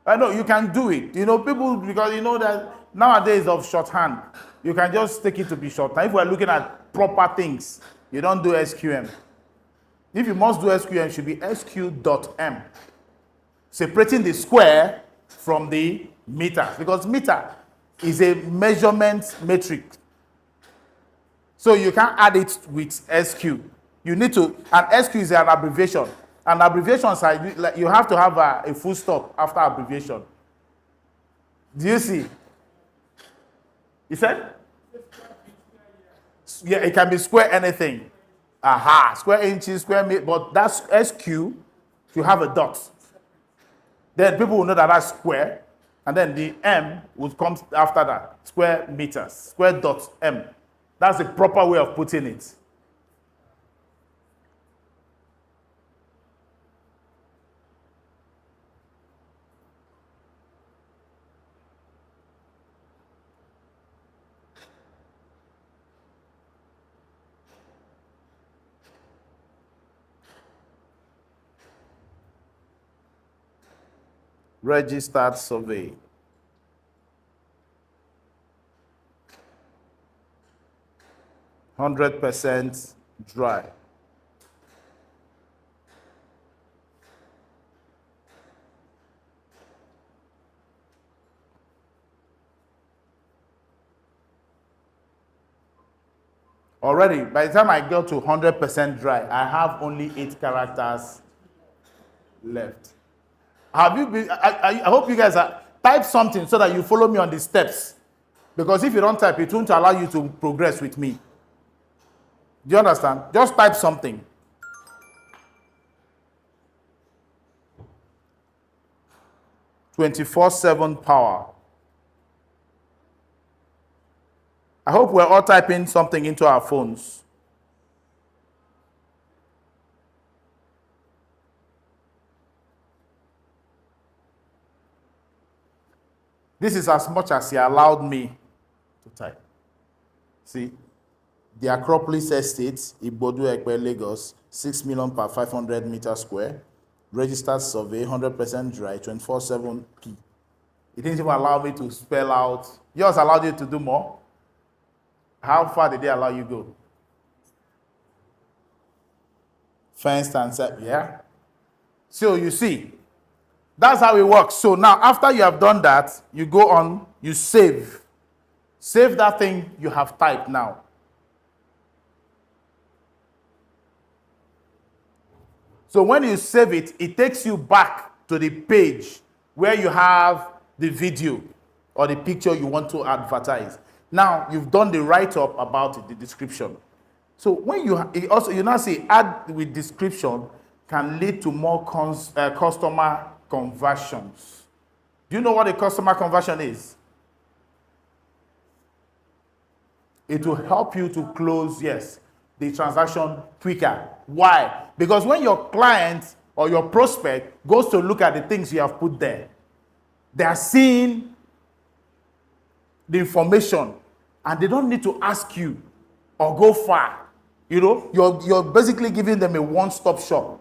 I know, you can do it. You know, people, because you know that nowadays of shorthand, you can just take it to be shorthand. If we're looking at proper things, you don't do SQM. If you must do SQM, it should be SQ.M. Separating the square from the meter, because meter is a measurement metric. So you can't add it with SQ. You need to, and SQ is an abbreviation. And abbreviations are, like, you have to have a full stop after abbreviation. Do you see? You said? Yeah, it can be square anything. Aha, square inches, square meter, but that's SQ, you have a dot. Then people will know that that's square. And then the M would come after that, square meters, square dot M. That's the proper way of putting it. Registered survey. %100 dry. Already, by the time I go to 100% dry, I have only 8 characters left. Have you been, I hope you guys are, type something so that you follow me on the steps. Because if you don't type, it won't allow you to progress with me. Do you understand? Just type something. "24/7 power." I hope we're all typing something into our phones. This is as much as he allowed me to type. See? The Acropolis Estate, Igbodu Ekpe, Lagos, 6 million per 500 meters square. Registered survey, 100% dry, 24/7 P. It didn't even allow me to spell out. Yours allowed you to do more. How far did they allow you go? Fenced and set, yeah. So you see, that's how it works. So now after you have done that, you go on, you save. Save that thing you have typed now. So when you save it, it takes you back to the page where you have the video or the picture you want to advertise. Now you've done the write-up about it, the description. So when you now say add with description can lead to more customer conversions. Do you know what a customer conversion is? It will help you to close, yes, the transaction quicker. Why? Because when your client or your prospect goes to look at the things you have put there, they are seeing the information and they don't need to ask you or go far. You know, you're basically giving them a one-stop shop.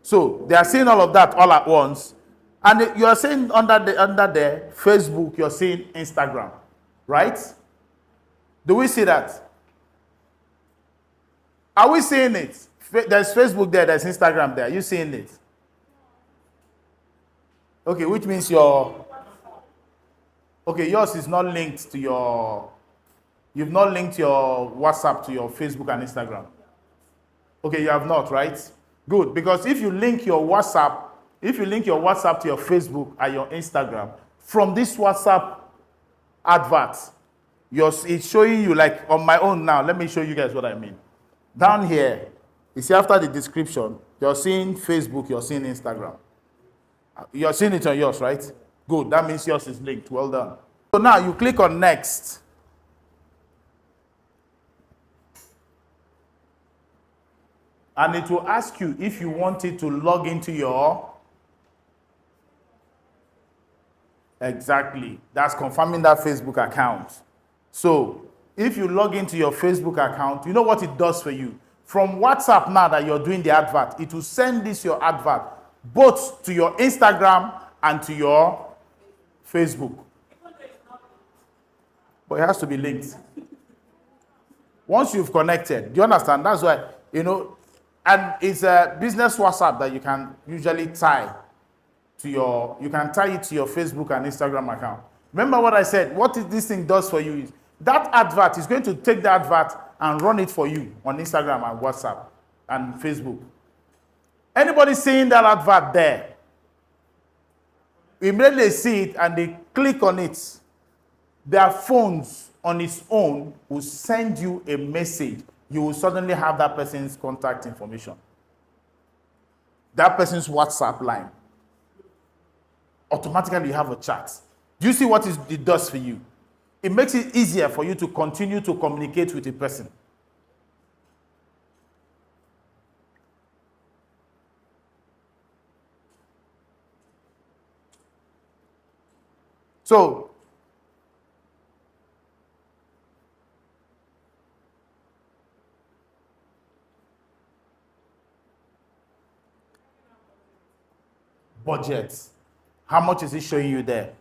So they are seeing all of that all at once. And you are seeing under there, Facebook, you're seeing Instagram, right? Do we see that? Are we seeing it? There's Facebook there, there's Instagram there. Are you seeing it? Okay, which means yours is not linked to you've not linked your WhatsApp to your Facebook and Instagram. Okay, you have not, right? Good, because if you link your WhatsApp to your Facebook and your Instagram, from this WhatsApp advert, it's showing you, like on my own now, let me show you guys what I mean. Down here, you see after the description, you're seeing Facebook, you're seeing Instagram. You're seeing it on yours, right? Good, that means yours is linked. Well done. So now you click on next. And it will ask you if you want it to log into your... Exactly. That's confirming that Facebook account. So if you log into your Facebook account, you know what it does for you? From WhatsApp now that you're doing the advert, it will send your advert both to your Instagram and to your Facebook. But it has to be linked. Once you've connected, do you understand? That's why, and it's a business WhatsApp that you can usually tie to you can tie it to your Facebook and Instagram account. Remember what I said? What this thing does for you is that advert is going to take the advert and run it for you on Instagram and WhatsApp and Facebook. Anybody seeing that advert there, immediately see it and they click on it, their phones on its own will send you a message. You will suddenly have that person's contact information, that person's WhatsApp line. automatically you have a chat. Do you see what it does for you? It makes it easier for you to continue to communicate with a person. So, budget. How much is it showing you there?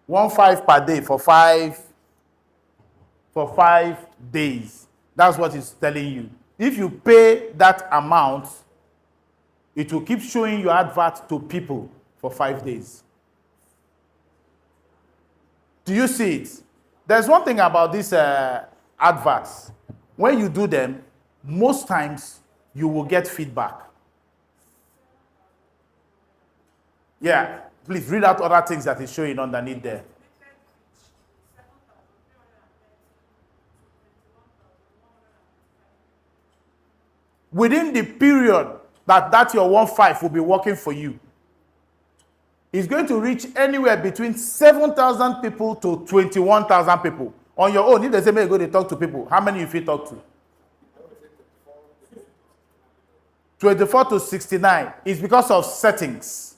$1.5 per day for 5 days. That's what it's telling you. If you pay that amount, it will keep showing your advert to people for 5 days. Do you see it? There's one thing about these adverts. When you do them, most times you will get feedback. Yeah, please read out other things that is showing underneath there. Within the period that your 1.5 will be working for you, it's going to reach anywhere between 7,000 people to 21,000 people. On your own, if they say, may you go to talk to people, how many if you talk to? 24 to 69 is because of settings.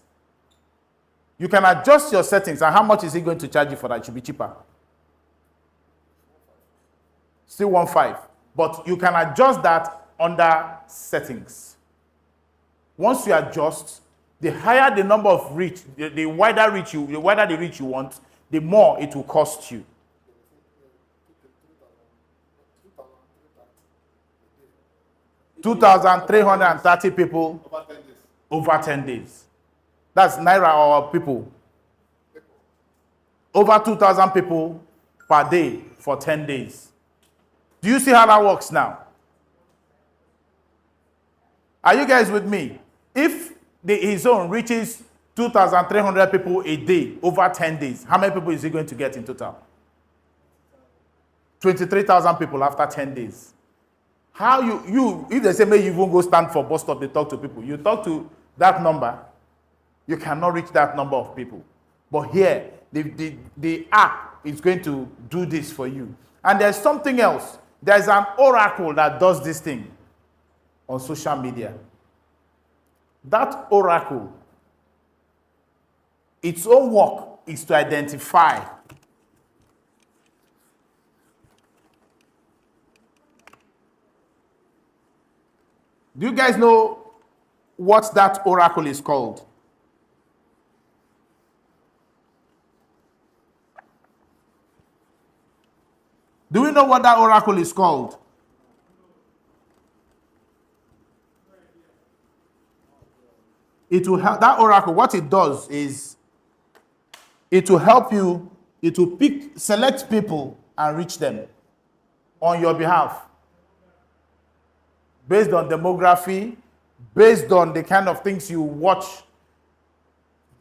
You can adjust your settings, and how much is it going to charge you for that? It should be cheaper. Still 1.5. But you can adjust that under settings. Once you adjust, the higher the number of reach, the wider the reach you want, the more it will cost you. $2,330 people over 10 days. That's Naira or people. Over 2,000 people per day for 10 days. Do you see how that works now? Are you guys with me? If his own reaches 2,300 people a day over 10 days, how many people is he going to get in total? 23,000 people after 10 days. How if they say, may you even go stand for bus stop, they talk to people. You talk to that number, you cannot reach that number of people. But here, the app is going to do this for you. And there's something else. There's an oracle that does this thing on social media. That oracle, its own work is to identify Do you guys know what that oracle is called? Do we know what that oracle is called? It will help. That oracle, what it does is it will help you, it will select people and reach them on your behalf. Based on demography, based on the kind of things you watch.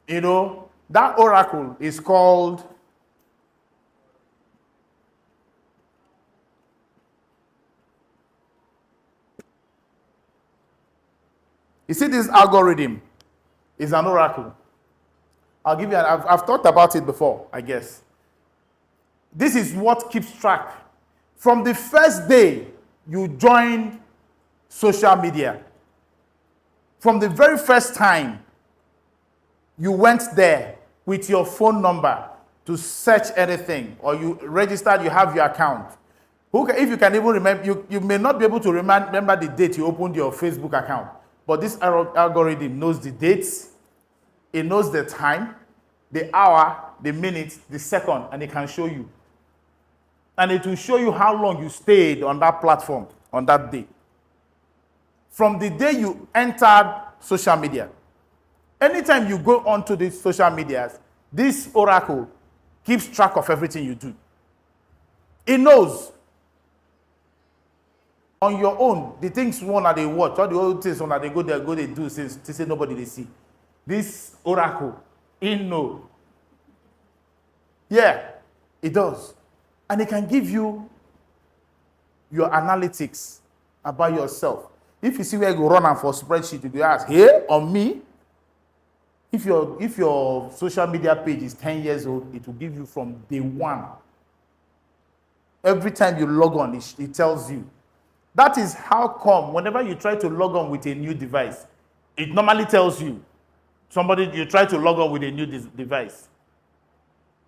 You know, that oracle is called you see, this algorithm is an oracle. I'll give you I've thought about it before, I guess. This is what keeps track. From the first day you join social media, from the very first time you went there with your phone number to search anything, or you registered, you have your account. If you can even remember, you may not be able to remember the date you opened your Facebook account, but this algorithm knows the dates, it knows the time, the hour, the minute, the second, and it can show you. And it will show you how long you stayed on that platform on that day. From the day you entered social media. Anytime you go onto these social medias, this oracle keeps track of everything you do. It knows. On your own, the things one that they watch, all the old things one that they go they do, since they say nobody they see. This oracle, it knows. Yeah, it does. And it can give you your analytics about yourself. If you see where you go run am for spreadsheet, you go ask, hey, on me? If your social media page is 10 years old, it will give you from day one. Every time you log on, it tells you. That is how come whenever you try to log on with a new device, it normally tells you. You try to log on with a new device.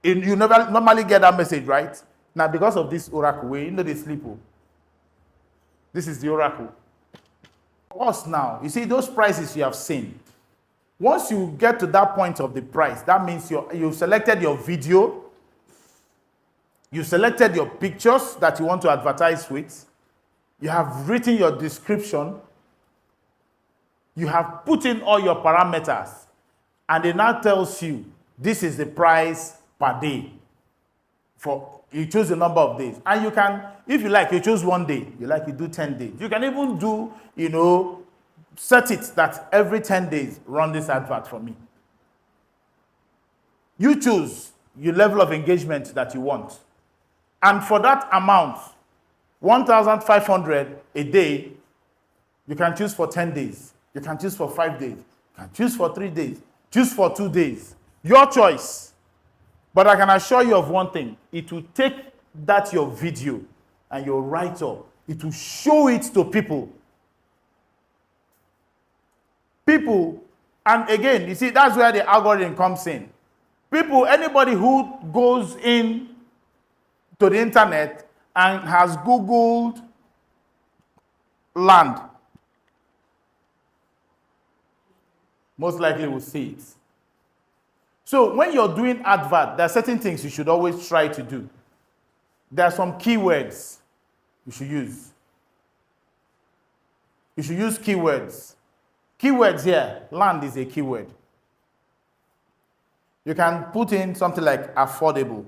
You never normally get that message, right? Now, because of this oracle, you know they sleep. This is the oracle. For us now, you see those prices you have seen. Once you get to that point of the price, that means you've selected your video, you selected your pictures that you want to advertise with, you have written your description, you have put in all your parameters, and it now tells you this is the price per day. You choose the number of days. And you can, if you like, you choose 1 day. You like, you do 10 days. You can even do, set it that every 10 days, run this advert for me. You choose your level of engagement that you want. And for that amount, 1,500 a day, you can choose for 10 days. You can choose for 5 days. You can choose for 3 days. Choose for 2 days. Your choice. But I can assure you of one thing. It will take that your video and your write-up. It will show it to people. People, and again, you see, that's where the algorithm comes in. People, anybody who goes in to the internet and has Googled land, most likely will see it. So when you're doing advert, there are certain things you should always try to do. There are some keywords you should use. You should use keywords. Keywords here, land is a keyword. You can put in something like affordable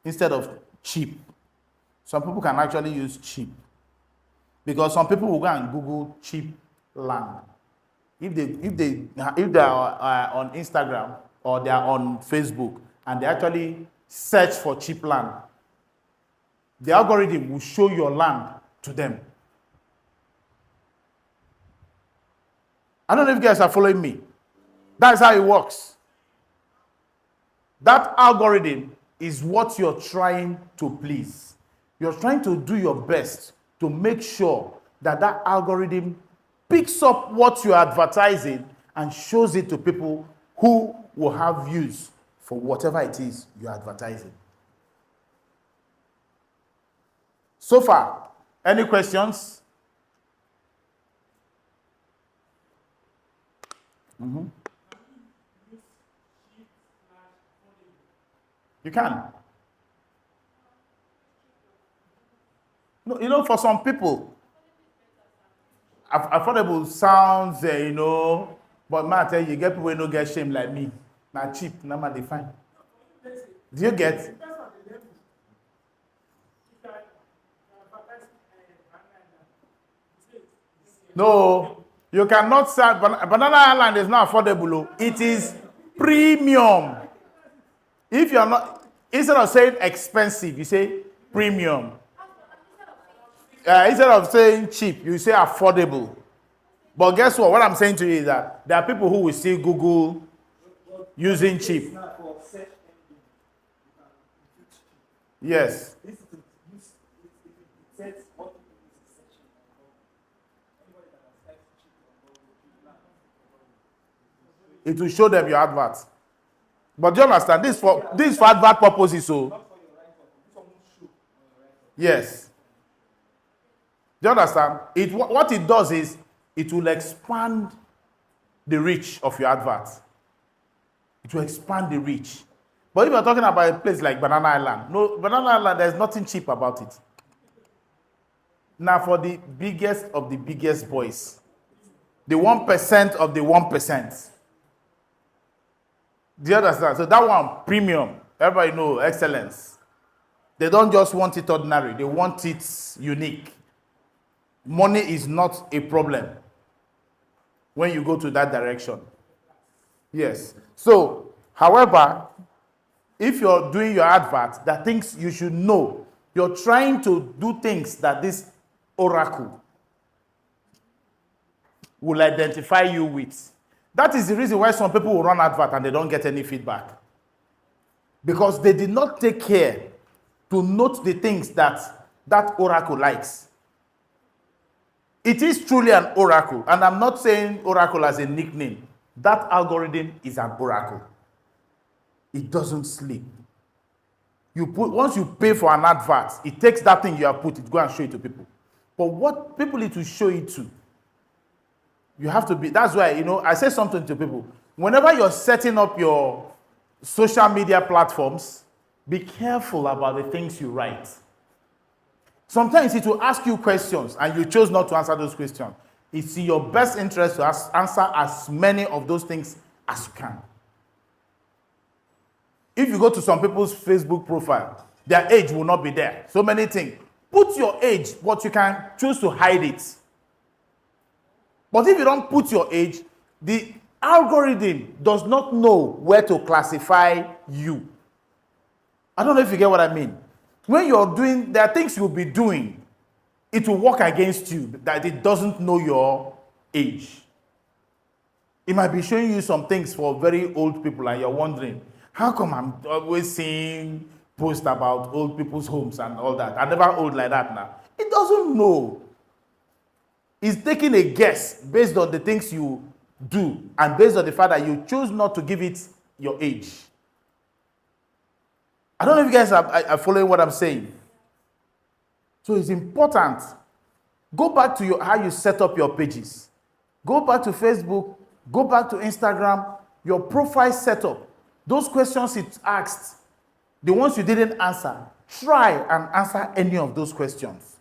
instead of cheap. Some people can actually use cheap because some people will go and Google cheap land. If they are on Instagram or they are on Facebook and they actually search for cheap land, the algorithm will show your land to them. I don't know if you guys are following me. That's how it works. That algorithm is what you're trying to please. You're trying to do your best to make sure that that algorithm picks up what you're advertising and shows it to people who will have use for whatever it is you're advertising. So far, any questions? Mm-hmm. You can. No, for some people, affordable sounds, but man, I tell you, get people who don't get shame like me. Not cheap, not man, they fine. Do you get? No, you cannot say Banana Island is not affordable. It is premium. If you are not, instead of saying expensive, you say premium. Instead of saying cheap, you say affordable. But guess what? What I'm saying to you is that there are people who will still Google using cheap. Yes. It will show them your advert. But do you understand? This for advert purposes. So yes. Do you understand? What it does is it will expand the reach of your advert. It will expand the reach. But if you're talking about a place like Banana Island, no, Banana Island, there's nothing cheap about it. Now for the biggest of the biggest boys, the 1% of the 1%. Do you understand? So that one, premium, everybody know, excellence. They don't just want it ordinary, they want it unique. Money is not a problem when you go to that direction. Yes. So, however, if you're doing your advert, there are things you should know You're trying to do things that this oracle will identify you with. That is the reason why some people will run advert and they don't get any feedback. Because they did not take care to note the things that that oracle likes. It is truly an oracle, and I'm not saying oracle as a nickname. That algorithm is an oracle. It doesn't sleep. Once you pay for an advert, it takes that thing you have put, it go and show it to people. But what people need to show it to, you have to be, that's why, I say something to people. Whenever you're setting up your social media platforms, be careful about the things you write. Sometimes it will ask you questions and you chose not to answer those questions. It's in your best interest to answer as many of those things as you can. If you go to some people's Facebook profile, their age will not be there. So many things. Put your age, but you can choose to hide it. But if you don't put your age, the algorithm does not know where to classify you. I don't know if you get what I mean. When you're doing, there are things you'll be doing, it will work against you, that it doesn't know your age. It might be showing you some things for very old people and you're wondering, how come I'm always seeing posts about old people's homes and all that? I'm never old like that now. It doesn't know. It's taking a guess based on the things you do and based on the fact that you choose not to give it your age. I don't know if you guys are following what I'm saying. So it's important. Go back to how you set up your pages. Go back to Facebook. Go back to Instagram. Your profile setup. Those questions it asked, the ones you didn't answer, try and answer any of those questions.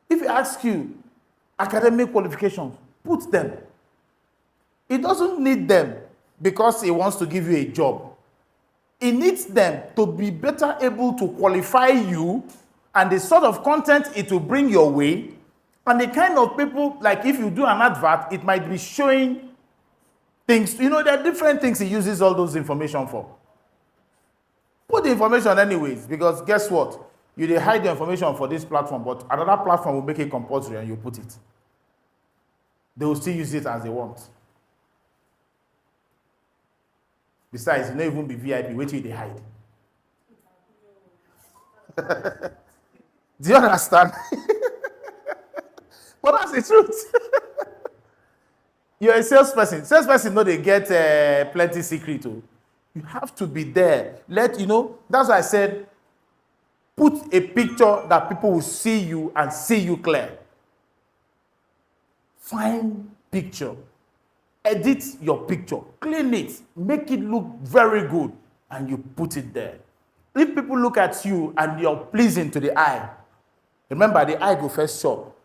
If it asks you academic qualifications, put them. It doesn't need them because it wants to give you a job. It needs them to be better able to qualify you and the sort of content it will bring your way and the kind of people, like if you do an advert, it might be showing things. There are different things it uses all those information for. Put the information anyways, because guess what? You hide the information for this platform, but another platform will make it compulsory and you put it. They will still use it as they want. Besides, you not even be VIP, wait till they hide. Do you understand? But that's the truth. You're a salesperson. Salesperson know they get plenty secret too. You have to be there. That's why I said, put a picture that people will see you and see you clear. Fine picture. Edit your picture. Clean it. Make it look very good. And you put it there. If people look at you and you're pleasing to the eye, remember the eye go first shop.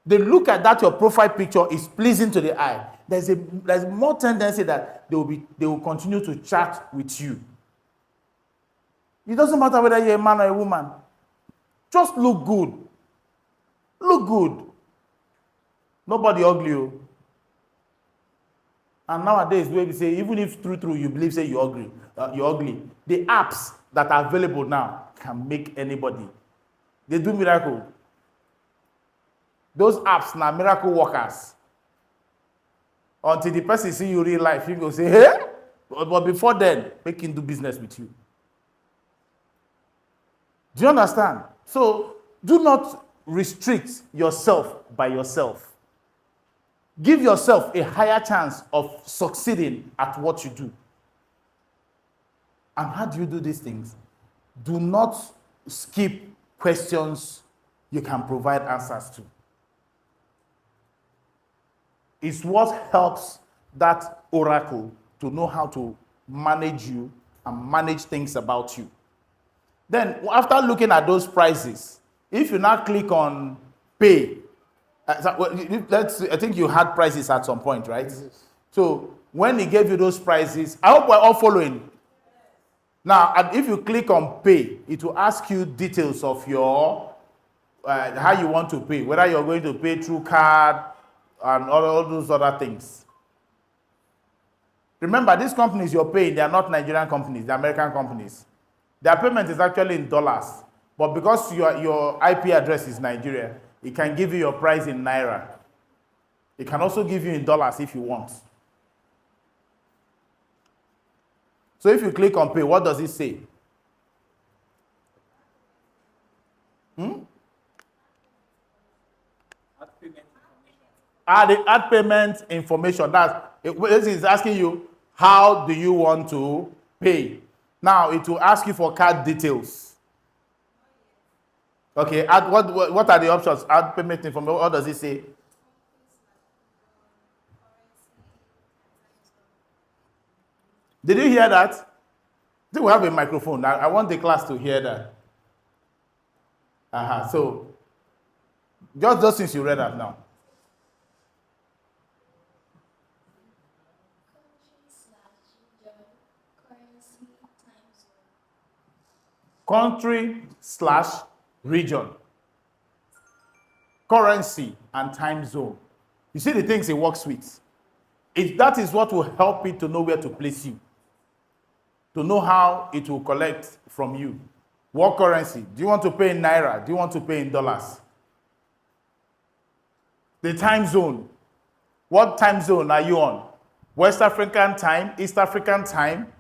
They look at that your profile picture is pleasing to the eye. There's more tendency that they will continue to chat with you. It doesn't matter whether you're a man or a woman. Just look good. Look good. Nobody ugly. Oh. And nowadays, where we say, even if true you believe say you're ugly, the apps that are available now can make anybody. They do miracle. Those apps now miracle workers. Until the person see you real life, he will say, hey? But before then, make him do business with you. Do you understand? So do not restrict yourself by yourself. Give yourself a higher chance of succeeding at what you do. And how do you do these things? Do not skip questions you can provide answers to. It's what helps that oracle to know how to manage you and manage things about you. Then, after looking at those prices, if you now click on pay, I think you had prices at some point, right? Yes. So when he gave you those prices, I hope we're all following. Now, if you click on pay, it will ask you details of your how you want to pay, whether you're going to pay through card and all those other things. Remember, these companies you're paying, they are not Nigerian companies, they're American companies. Their payment is actually in dollars. But because your IP address is Nigeria, it can give you your price in Naira. It can also give you in dollars if you want. So if you click on pay, what does it say? Add payment information. This is asking you, how do you want to pay? Now it will ask you for card details. Okay, what are the options? Add payment information. What does it say? Did you hear that? I think we have a microphone. I want the class to hear that. So, just those things you read out now. Country/region, currency, and time zone. You see the things it works with. That is what will help it to know where to place you, to know how it will collect from you. What currency? Do you want to pay in Naira? Do you want to pay in dollars? The time zone. What time zone are you on? West African time, East African time,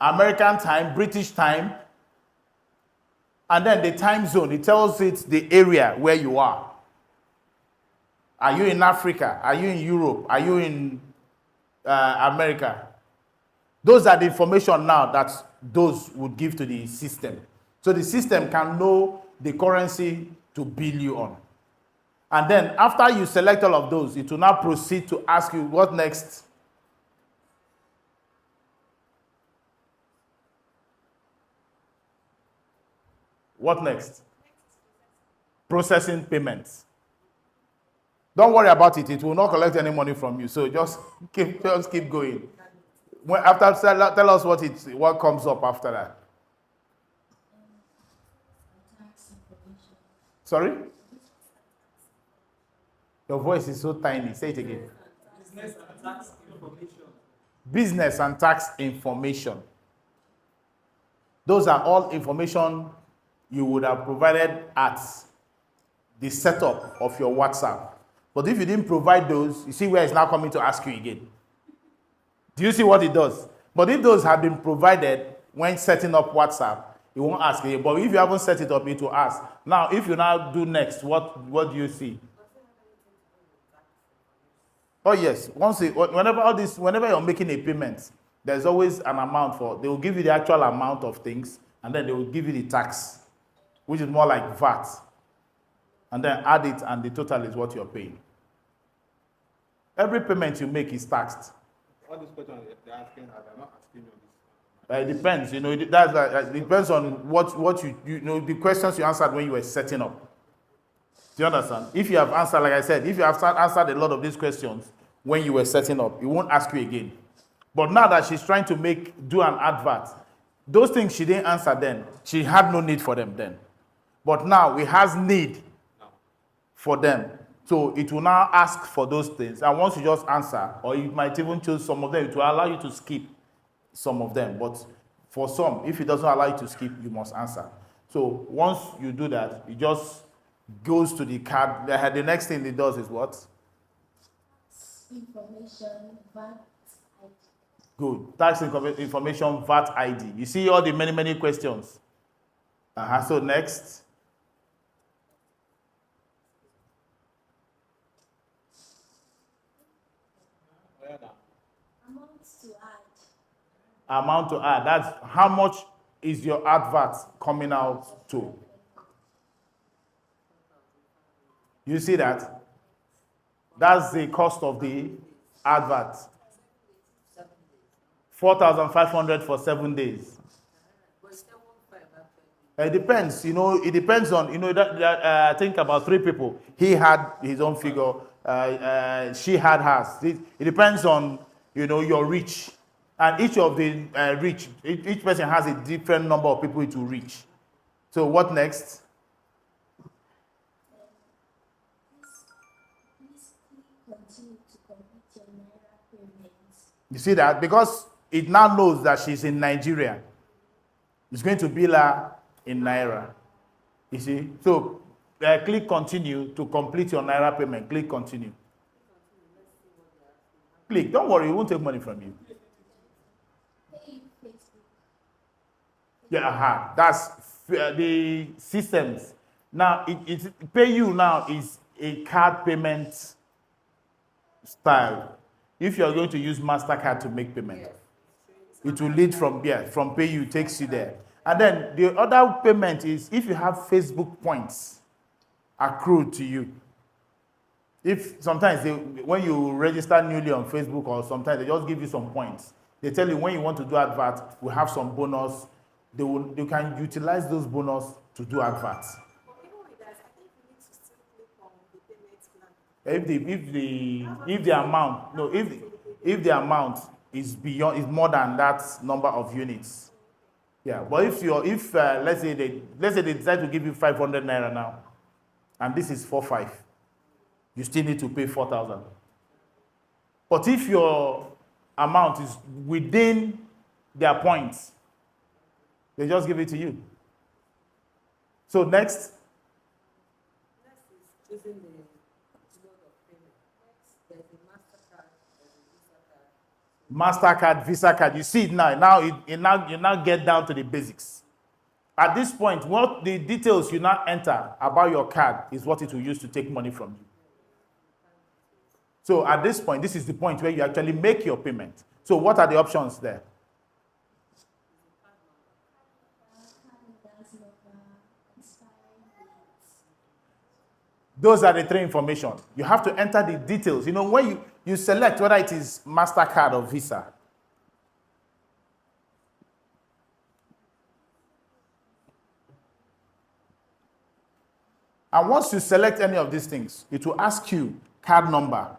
American time, British time, and then the time zone. It tells it the area where you are. Are you in Africa? Are you in Europe? Are you in America? Those are the information now that those would give to the system. So the system can know the currency to bill you on. And then after you select all of those, it will now proceed to ask you what next. What next? Processing payments. Don't worry about it. It will not collect any money from you. So just keep going. Tell us what comes up after that. Sorry? Your voice is so tiny. Say it again. Business and tax information. Business and tax information. Those are all information you would have provided at the setup of your WhatsApp. But if you didn't provide those, you see where it's now coming to ask you again. Do you see what it does? But if those have been provided when setting up WhatsApp, it won't ask again. But if you haven't set it up, it will ask. Now, if you now do next, what do you see? Oh yes, whenever you're making a payment, there's always an amount for. They will give you the actual amount of things, and then they will give you the tax, which is more like VAT, and then add it, and the total is what you're paying. Every payment you make is taxed. All these questions they're asking, they're not asking you this. It depends, it depends on what you know, the questions you answered when you were setting up. Do you understand? If you have answered, like I said, if you have answered a lot of these questions when you were setting up, it won't ask you again. But now that she's trying to do an advert, those things she didn't answer then, she had no need for them then. But now it has need for them. So it will now ask for those things. And once you just answer, or you might even choose some of them, it will allow you to skip some of them. But for some, if it doesn't allow you to skip, you must answer. So once you do that, it just goes to the card. The next thing it does is what? Information, VAT ID. Good. Tax information, VAT ID. You see all the many questions. So next. Amount to add. That's how much is your advert coming out to. You see that? That's the cost of the advert. 4,500 for 7 days. It depends, it depends on, I think about 3 people. He had his own figure, she had hers. It depends on, your reach. And each of the reach, each person has a different number of people to reach. So what next? Continue to complete your Naira payments. You see that? Because it now knows that she's in Nigeria. It's going to bill her in Naira. You see? So click continue to complete your Naira payment. Click continue. Click. Don't worry, it won't take money from you. Pay Facebook. Yeah, that's the systems. Now, PayU now is a card payment style. If you are going to use MasterCard to make payment, it will lead from PayU, takes you there. And then the other payment is if you have Facebook points accrued to you. If sometimes when you register newly on Facebook, or sometimes they just give you some points. They tell you when you want to do advert, we have some bonus. They can utilize those bonus to do adverts. But even with that, I think we need to still click on the payment plan. If the amount is more than that number of units. Yeah, but if let's say they decide to give you 500 naira now, and this is 4,500, you still need to pay 4,000. But if your amount is within their points, they just give it to you. So next. Next is choosing the mode of payment. There's a MasterCard, there's a Visa card. MasterCard, Visa card. You see it now. You now get down to the basics. At this point, what the details you now enter about your card is what it will use to take money from you. So at this point, this is the point where you actually make your payment. So what are the options there? Those are the three information. You have to enter the details. You know, when you select whether it is MasterCard or Visa. And once you select any of these things, it will ask you card number.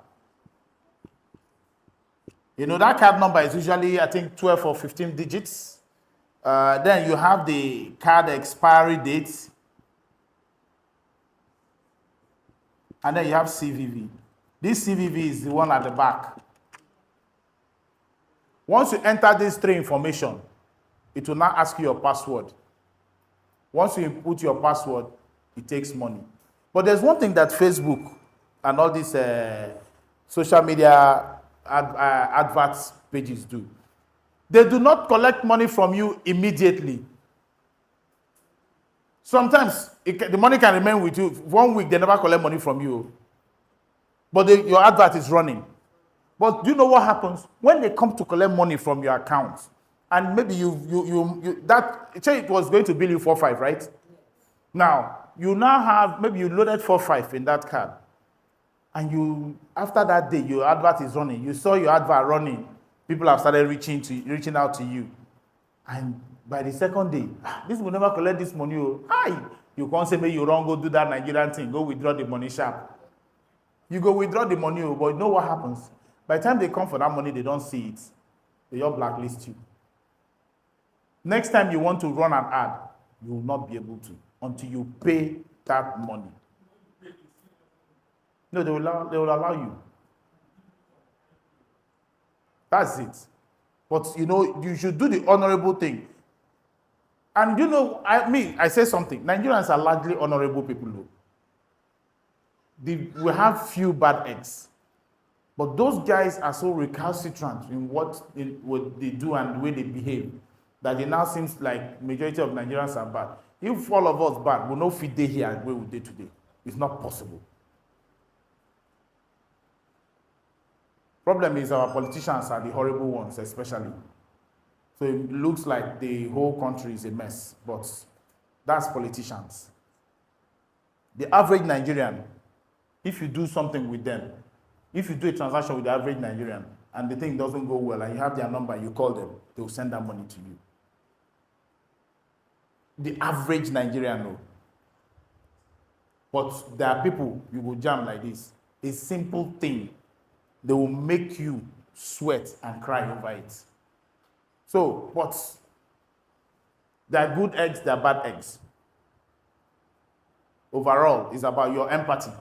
You know, that card number is usually, I think, 12 or 15 digits. Then you have the card expiry date. And then you have CVV. This CVV is the one at the back. Once you enter these three information, it will now ask you your password. Once you input your password, it takes money. But there's one thing that Facebook and all these social media adverts pages do. They do not collect money from you immediately. Sometimes the money can remain with you. 1 week, they never collect money from you. But your advert is running. But do you know what happens? When they come to collect money from your account, and maybe say it was going to bill you 4,500, right? Now, you now have, maybe you loaded 4,500 in that card. And after that day, your advert is running. You saw your advert running. People have started reaching out to you. And by the second day, this will never collect this money. You can't say, maybe you don't go do that Nigerian thing. Go withdraw the money sharp. You go withdraw the money, but you know what happens? By the time they come for that money, they don't see it. They just blacklist you. Next time you want to run an ad, you will not be able to until you pay that money. No, they will allow you. That's it. But you know, you should do the honorable thing. And you know, I say something. Nigerians are largely honorable people. We have few bad eggs. But those guys are so recalcitrant in what they do and the way they behave that it now seems like majority of Nigerians are bad. If all of us bad, we'll not fit day here and where we day today. It's not possible. Problem is our politicians are the horrible ones, especially. So it looks like the whole country is a mess, but that's politicians. The average Nigerian, if you do something with them, if you do a transaction with the average Nigerian and the thing doesn't go well and you have their number, you call them, they will send that money to you. The average Nigerian, no. But there are people you will jam like this. A simple thing, they will make you sweat and cry over it. So, but there are good eggs, there are bad eggs. Overall, it's about your empathy.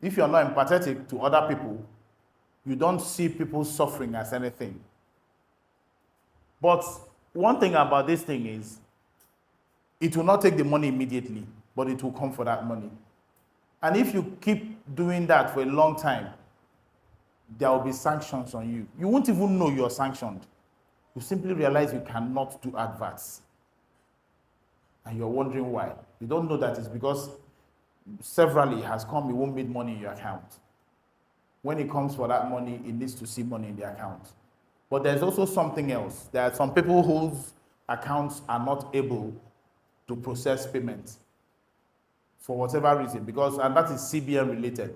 If you're not empathetic to other people, you don't see people suffering as anything. But one thing about this thing is, it will not take the money immediately, but it will come for that money. And if you keep doing that for a long time, there will be sanctions on you. You won't even know you're sanctioned. You simply realize you cannot do adverts. And you're wondering why. You don't know that it's because severally it has come, it won't make money in your account. When it comes for that money, it needs to see money in the account. But there's also something else. There are some people whose accounts are not able to process payments for whatever reason, and that is CBN related.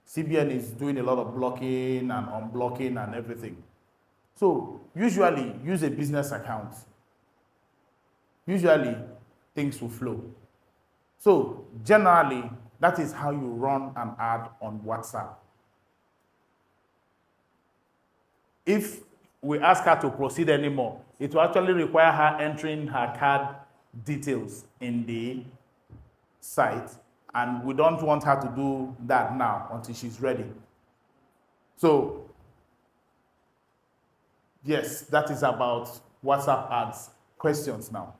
CBN is doing a lot of blocking and unblocking and everything. So usually use a business account. Usually things will flow. So generally, that is how you run an ad on WhatsApp. If we ask her to proceed anymore, it will actually require her entering her card details in the site, and we don't want her to do that now until she's ready. So yes, that is about WhatsApp ads. Questions now?